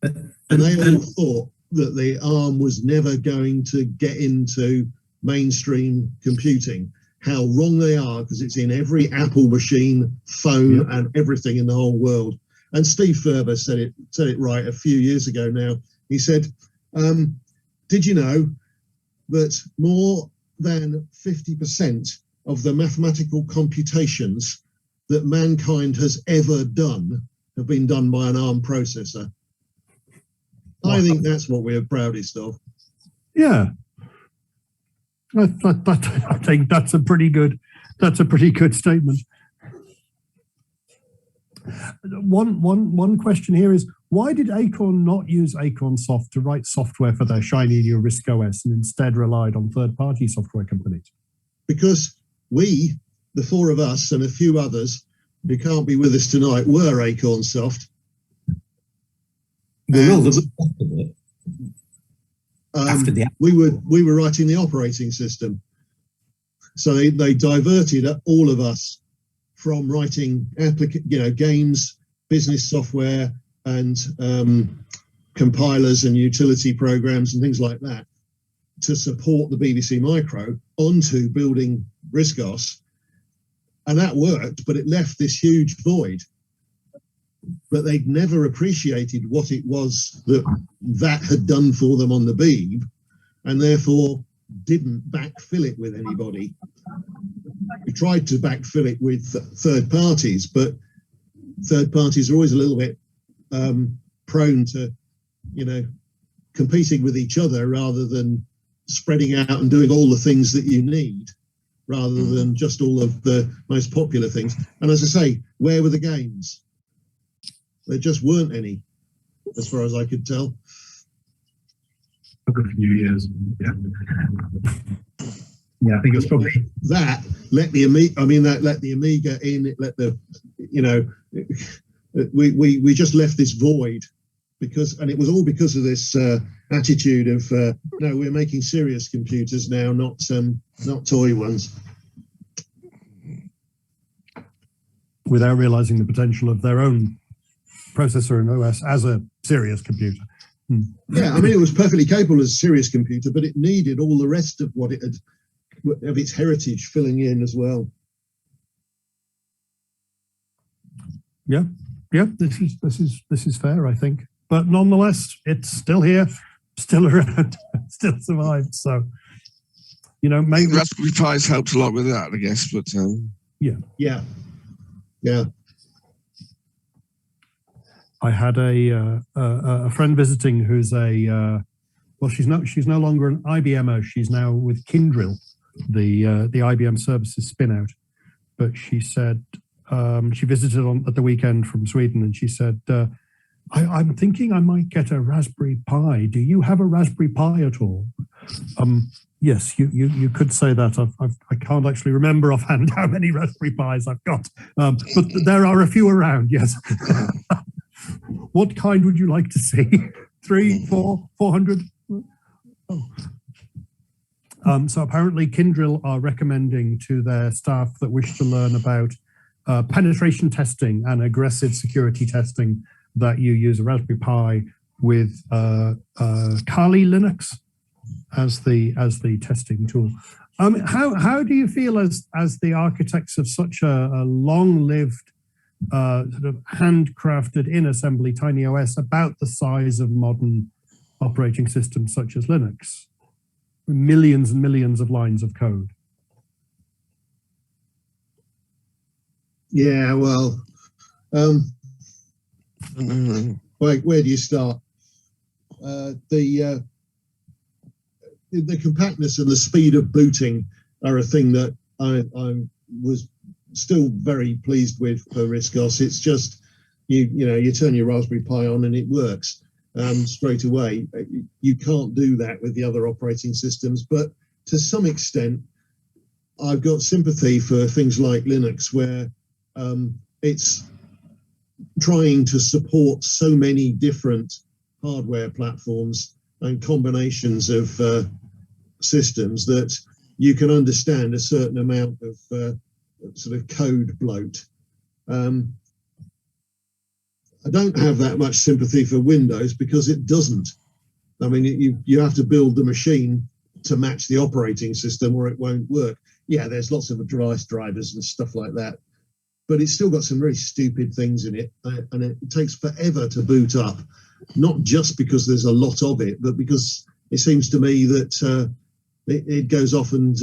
And they all thought that the ARM was never going to get into mainstream computing. How wrong they are, because it's in every Apple machine, phone, and everything in the whole world. And Steve Ferber said it right a few years ago now. He said, did you know that more than 50% of the mathematical computations that mankind has ever done have been done by an ARM processor? Wow. I think that's what we're proudest of. Yeah. I think that's a pretty good statement. One question here is, why did Acorn not use Acorn Soft to write software for their shiny new RISC OS and instead relied on third-party software companies? Because we, the four of us and a few others who can't be with us tonight, were Acorn Soft. We were writing the operating system, so they diverted all of us from writing games, business software, and compilers and utility programs and things like that to support the BBC Micro onto building RISC OS, and that worked, but it left this huge void. But they'd never appreciated what it was that had done for them on the Beeb, and therefore didn't backfill it with anybody. We tried to backfill it with third parties, but third parties are always a little bit prone to, competing with each other rather than spreading out and doing all the things that you need, rather than just all of the most popular things. And as I say, where were the games? There just weren't any, as far as I could tell. A few years, yeah. Yeah, I think it was probably that let the Amiga. Let the Amiga in. It let the, we just left this void and it was all because of this attitude of no, we're making serious computers now, not toy ones. Without realizing the potential of their own processor and OS as a serious computer. Yeah, it was perfectly capable as a serious computer, but it needed all the rest of what it had, of its heritage, filling in as well. Yeah, this is fair, I think. But nonetheless, it's still here, still around, still survived. So, maybe Raspberry Pi's helped a lot with that, I guess. But yeah. I had a friend visiting who's she's no longer an IBMer. She's now with Kyndryl, the IBM Services spin-out. But she said she visited at the weekend from Sweden, and she said, I'm thinking I might get a Raspberry Pi. Do you have a Raspberry Pi at all? Yes, you could say that. I can't actually remember offhand how many Raspberry Pis I've got, but there are a few around. Yes. What kind would you like to see? 3, 4, 400? Oh. So apparently Kyndryl are recommending to their staff that wish to learn about penetration testing and aggressive security testing that you use a Raspberry Pi with Kali Linux as the testing tool. How do you feel as the architects of such a long-lived sort of handcrafted in assembly tiny OS about the size of modern operating systems such as Linux, millions and millions of lines of code? Yeah, well, where do you start? The compactness and the speed of booting are a thing that I was still very pleased with for RISC OS. It's just you turn your Raspberry Pi on and it works straight away. You can't do that with the other operating systems, but to some extent I've got sympathy for things like Linux, where it's trying to support so many different hardware platforms and combinations of systems that you can understand a certain amount of sort of code bloat. I don't have that much sympathy for Windows because it doesn't. You have to build the machine to match the operating system or it won't work. Yeah, there's lots of device drivers and stuff like that, but it's still got some very stupid things in it, and it takes forever to boot up, not just because there's a lot of it, but because it seems to me that it goes off and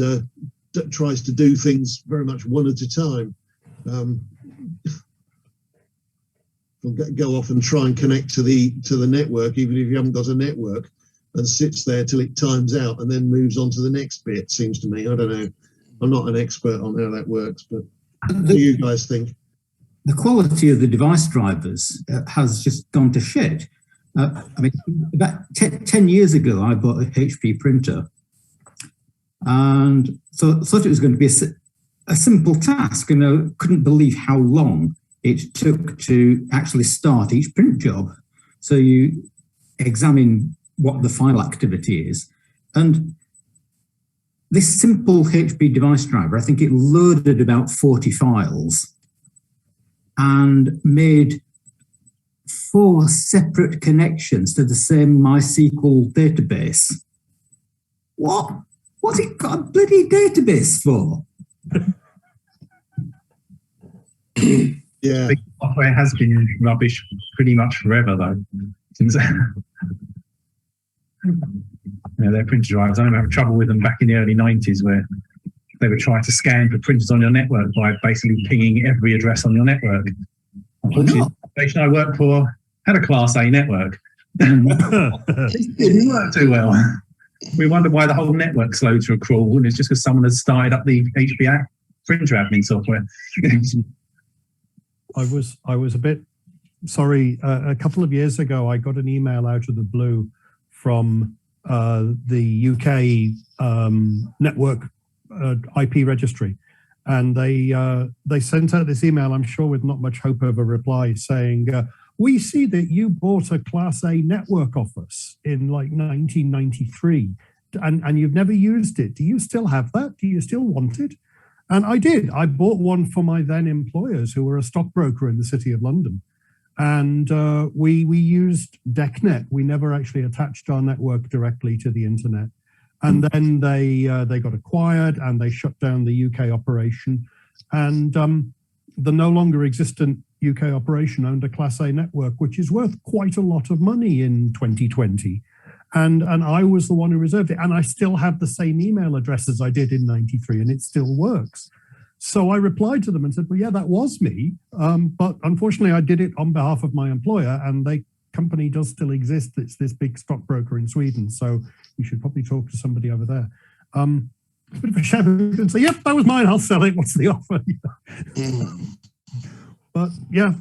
tries to do things very much one at a time. Go off and try and connect to the network, even if you haven't got a network, and sits there till it times out and then moves on to the next bit, seems to me. I don't know. I'm not an expert on how that works, but what do you guys think? The quality of the device drivers has just gone to shit. About 10 years ago, I bought a HP printer and thought it was going to be a simple task, and couldn't believe how long it took to actually start each print job. So you examine what the file activity is. And this simple HP device driver, I think it loaded about 40 files and made 4 separate connections to the same MySQL database. What's it got a bloody database for? Yeah. The software has been rubbish pretty much forever, though. Since their printer drives, I remember having trouble with them back in the early 90s, where they would try to scan for printers on your network by basically pinging every address on your network. Unfortunately, the station I worked for had a Class A network. It didn't work too well. We wondered why the whole network slowed to a crawl, and it's just because someone had started up the HP printer admin software. I was a bit sorry. A couple of years ago, I got an email out of the blue from the UK network IP registry, and they sent out this email, I'm sure with not much hope of a reply, saying, we see that you bought a Class A network office in like 1993 and you've never used it. Do you still have that? Do you still want it? And I did. I bought one for my then employers, who were a stockbroker in the City of London. And we used DECnet. We never actually attached our network directly to the internet. And then they got acquired and they shut down the UK operation. And the no longer existent UK operation owned a Class A network, which is worth quite a lot of money in 2020. And I was the one who reserved it. And I still have the same email address as I did in 93, and it still works. So I replied to them and said, well, yeah, that was me. But unfortunately, I did it on behalf of my employer, and the company does still exist. It's this big stockbroker in Sweden. So you should probably talk to somebody over there. It's a bit of a shout and say, yep, that was mine. I'll sell it. What's the offer? But yeah,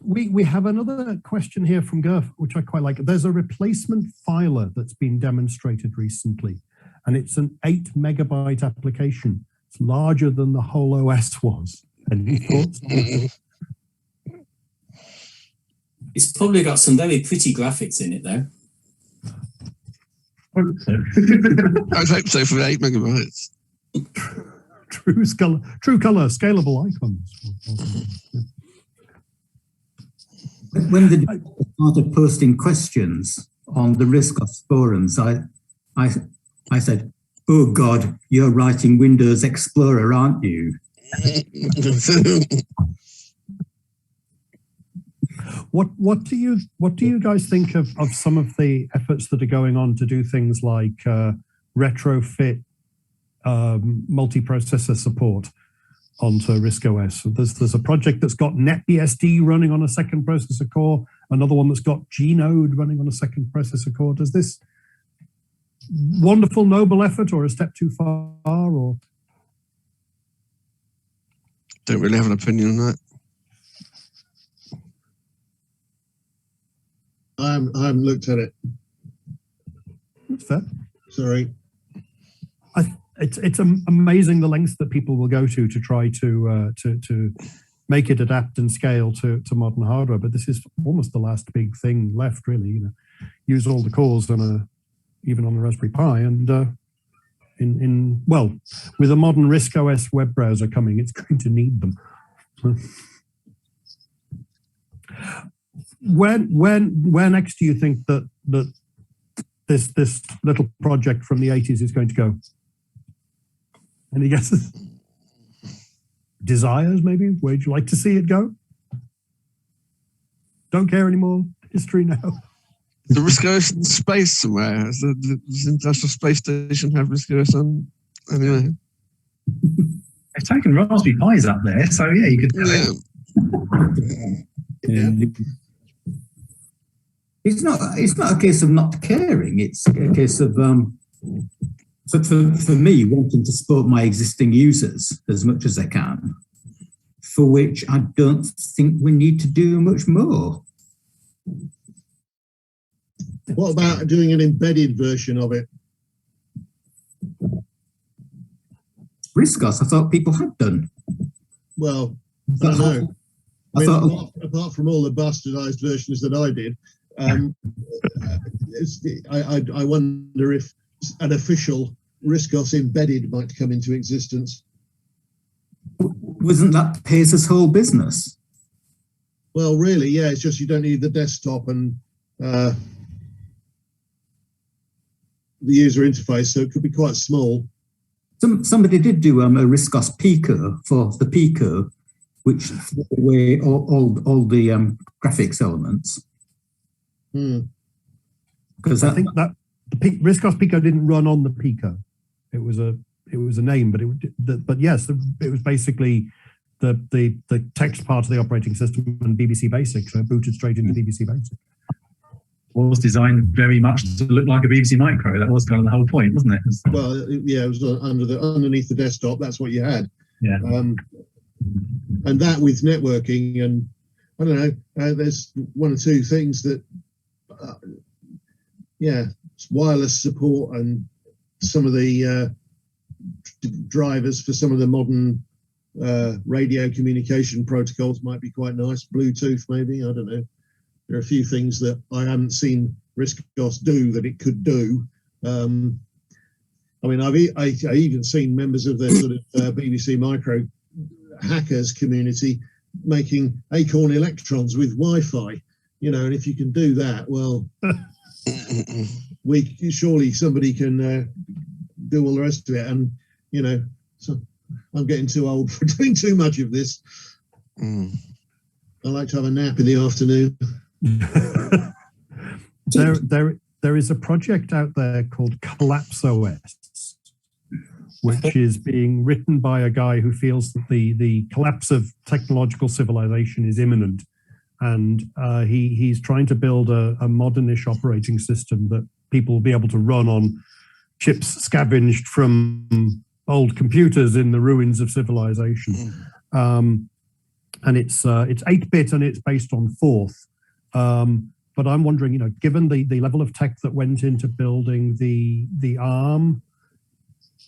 we have another question here from Gurf, which I quite like. There's a replacement filer that's been demonstrated recently, and it's an 8 megabyte application. It's larger than the whole OS was. Any thoughts? It's probably got some very pretty graphics in it, though. I would hope so for 8 megabytes. True color, scalable icons. When the developers started posting questions on the RISC OS forums, I said, oh God, you're writing Windows Explorer, aren't you? What do you guys think of some of the efforts that are going on to do things like retrofit multiprocessor support onto RISC OS? There's a project that's got NetBSD running on a second processor core, another one that's got Gnode running on a second processor core. Does this wonderful, noble effort or a step too far? Or don't really have an opinion on that. I haven't looked at it. That's fair. Sorry. It's amazing the lengths that people will go to try to make it adapt and scale to modern hardware. But this is almost the last big thing left, really. You know, use all the cores even on the Raspberry Pi, and with a modern RISC OS web browser coming, it's going to need them. Where next do you think that this little project from the 80s is going to go? Any guesses? Desires, maybe? Where'd you like to see it go? Don't care anymore. History now. The RISC OS in space somewhere. Does the International Space Station have RISC OS on? Anyway. They've taken Raspberry Pis up there, so yeah, you could do it. Yeah. It's not a case of not caring. It's a case of for me wanting to support my existing users as much as I can, for which I don't think we need to do much more. What about doing an embedded version of it? RISC OS, I thought people had done. Well, I don't know. Apart from all the bastardized versions that I did, I wonder if an official RISC OS embedded might come into existence. Wasn't that Pace's whole business? Well, really, yeah. It's just you don't need the desktop and the user interface, so it could be quite small. Somebody did do a RISC OS Pico for the Pico, which threw away all the graphics elements. Because I think that the RISC OS Pico didn't run on the Pico. It was a name, but yes, it was basically the text part of the operating system and BBC Basic, so it booted straight into BBC Basic. Was designed very much to look like a BBC Micro. That was kind of the whole point, wasn't it? Well, yeah, it was underneath the desktop. That's what you had. Yeah. And that with networking, and I don't know, there's one or two things that, wireless support and some of the drivers for some of the modern radio communication protocols might be quite nice. Bluetooth, maybe, I don't know. There are a few things that I haven't seen RISC OS do that it could do. I mean, I even seen members of the sort of BBC Micro hackers community making Acorn electrons with Wi-Fi, and if you can do that, well, surely somebody can do all the rest of it. And, so I'm getting too old for doing too much of this. I like to have a nap in the afternoon. There is a project out there called Collapse OS, which is being written by a guy who feels that the collapse of technological civilization is imminent, and he's trying to build a modernish operating system that people will be able to run on chips scavenged from old computers in the ruins of civilization. And it's 8-bit and it's based on Forth. But I'm wondering, given the level of tech that went into building the ARM,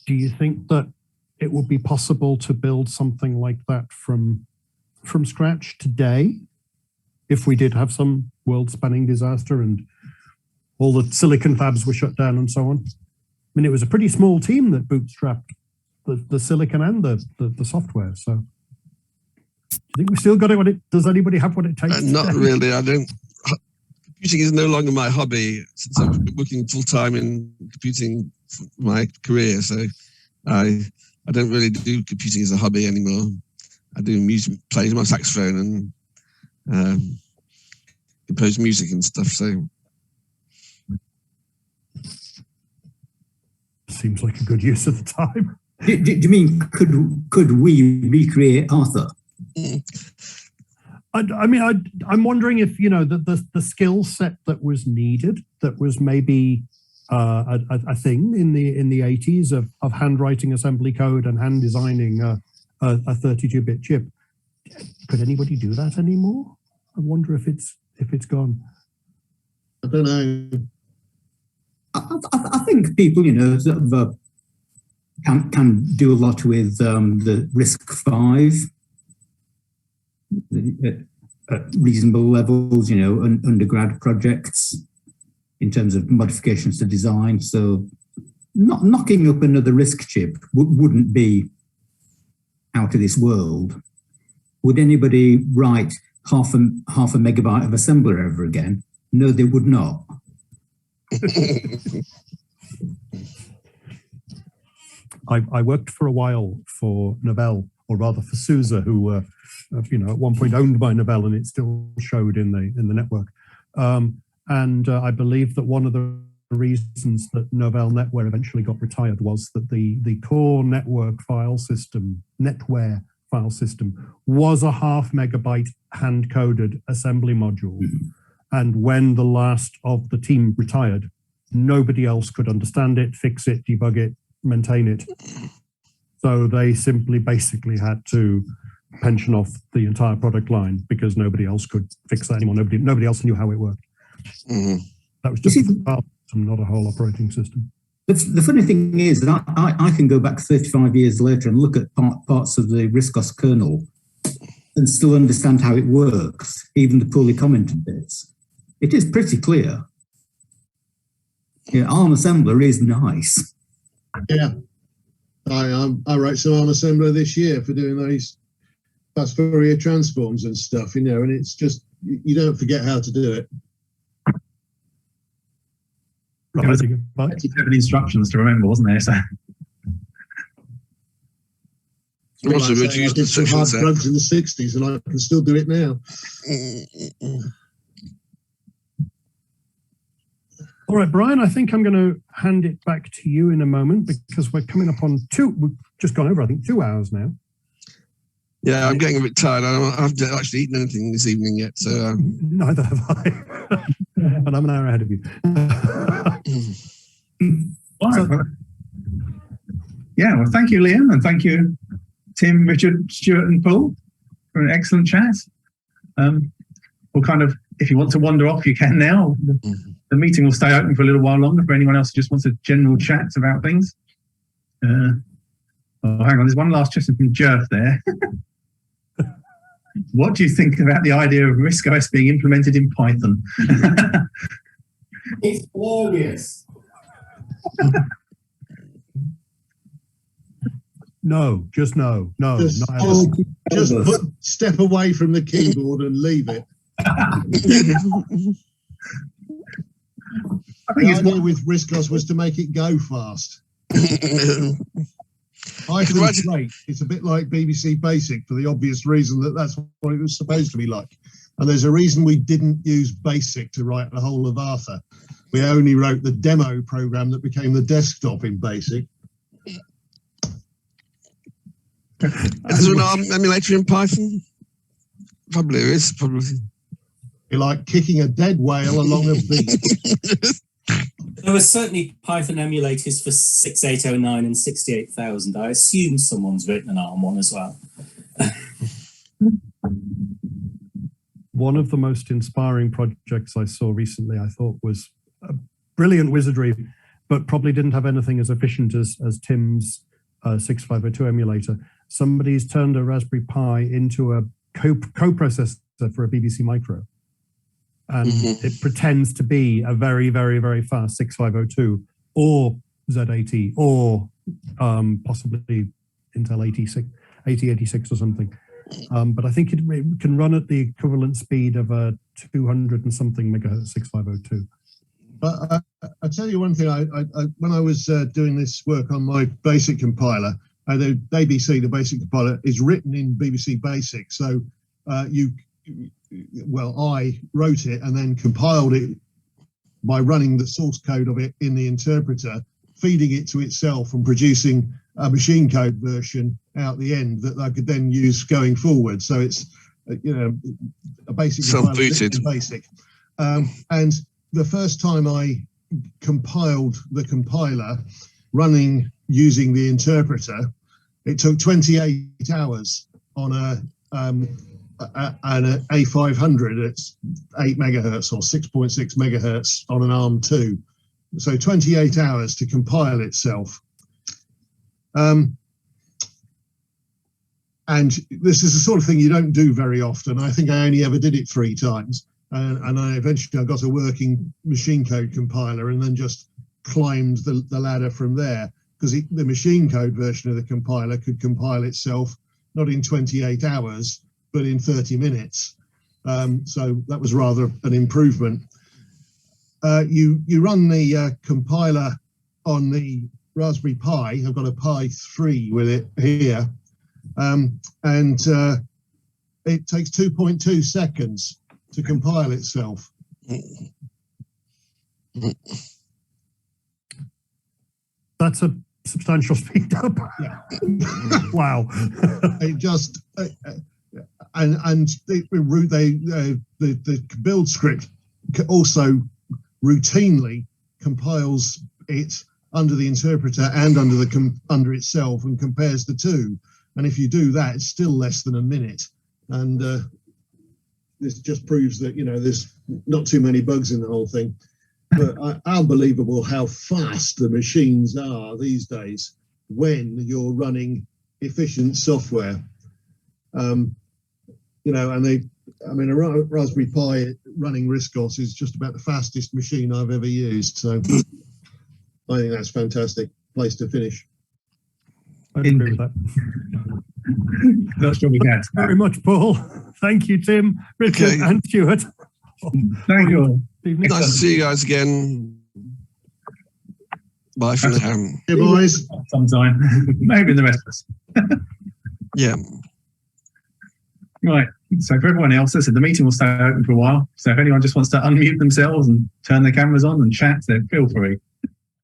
do you think that it would be possible to build something like that from scratch today, if we did have some world-spanning disaster and all the silicon fabs were shut down and so on? I mean, it was a pretty small team that bootstrapped the silicon and the software. So, do you think we still got it? Does anybody have what it takes? Not really. I don't. Computing is no longer my hobby since I'm working full time in computing for my career. So, I don't really do computing as a hobby anymore. I do music, play my saxophone, and compose music and stuff. So. Seems like a good use of the time. Do you mean could we recreate Arthur? I'm wondering if the skill set that was needed, that was maybe a thing in the 80s of handwriting assembly code and hand designing a 32-bit chip. Could anybody do that anymore? I wonder if it's gone. I don't know. I think people, sort of, can do a lot with the RISC-V at reasonable levels, undergrad projects in terms of modifications to design. So not knocking up another RISC chip wouldn't be out of this world. Would anybody write half a megabyte of assembler ever again? No, they would not. I worked for a while for Novell, or rather for SUSE, who at one point owned by Novell, and it still showed in the network. And I believe that one of the reasons that Novell NetWare eventually got retired was that the core network file system, NetWare file system, was a half megabyte hand-coded assembly module. And when the last of the team retired, nobody else could understand it, fix it, debug it, maintain it. So they simply basically had to pension off the entire product line because nobody else could fix that anymore. Nobody else knew how it worked. That was just a file system, not a whole operating system. The funny thing is that I can go back 35 years later and look at parts of the RISC OS kernel and still understand how it works, even the poorly commented bits. it is pretty clear. Yeah, ARM assembler is nice. Yeah, I wrote some ARM assembler this year for doing those fast Fourier transforms and stuff, and it's just, you don't forget how to do it. There was 87 instructions to remember, wasn't there? So. Also, I did some hard drugs in the 60s, and I can still do it now. All right, Brian, I think I'm going to hand it back to you in a moment because we're coming up on we've just gone over, I think, 2 hours now. Yeah, I'm getting a bit tired. I haven't actually eaten anything this evening yet. So Neither have I. And I'm an hour ahead of you. Yeah, well, thank you, Liam, and thank you, Tim, Richard, Stuart, and Paul, for an excellent chat. We'll kind of, if you want to wander off, you can now. The meeting will stay open for a little while longer for anyone else who just wants a general chat about things. Hang on, there's one last question from Jerf there. What do you think about the idea of RISC OS being implemented in Python? It's glorious. No, just no. Just step away from the keyboard and leave it. The idea with RISC OS was to make it go fast. Python's great. It's a bit like BBC Basic for the obvious reason that that's what it was supposed to be like. And there's a reason we didn't use Basic to write the whole of Arthur. We only wrote the demo program that became the desktop in Basic. Is there an ARM emulator in Python? Probably there is. Probably. You're like kicking a dead whale along a beach. There were certainly Python emulators for 6809 and 68000. I assume someone's written an ARM one as well. One of the most inspiring projects I saw recently, I thought, was a brilliant wizardry, but probably didn't have anything as efficient as Tim's 6502 emulator. Somebody's turned a Raspberry Pi into a coprocessor for a BBC Micro. And it pretends to be a very, very, very fast 6502 or Z80 or possibly Intel 8086 or something. But I think it can run at the equivalent speed of a 200 and something megahertz 6502. But I'll tell you one thing. When I was doing this work on my BASIC compiler, the ABC, the BASIC compiler, is written in BBC Basic. So I wrote it and then compiled it by running the source code of it in the interpreter, feeding it to itself and producing a machine code version out the end that I could then use going forward. So it's, a basic self-booted BASIC. And the first time I compiled the compiler running using the interpreter, it took 28 hours on an A500 at 8 megahertz or 6.6 megahertz on an ARM2. So 28 hours to compile itself. And this is the sort of thing you don't do very often. I think I only ever did it 3 times. And I eventually got a working machine code compiler and then just climbed the ladder from there, because the machine code version of the compiler could compile itself not in 28 hours, but in 30 minutes. So that was rather an improvement. You run the compiler on the Raspberry Pi. I've got a Pi 3 with it here. And it takes 2.2 seconds to compile itself. That's a substantial speed up. Yeah. Wow. It just and the build script also routinely compiles it under the interpreter and under itself and compares the two. And if you do that, it's still less than a minute. And this just proves that, there's not too many bugs in the whole thing. But unbelievable how fast the machines are these days when you're running efficient software. And a Raspberry Pi running RISC OS is just about the fastest machine I've ever used. So I think that's fantastic place to finish. I agree with that. Not sure we can. Very much, Paul. Thank you, Tim, Richard, Okay. and Stuart. Thank you all. Evening. Nice to see you guys again. Bye for now. Hey, boys. Sometime. Maybe the rest of us. Yeah. Right. So for everyone else, I said the meeting will stay open for a while. So if anyone just wants to unmute themselves and turn their cameras on and chat, then feel free.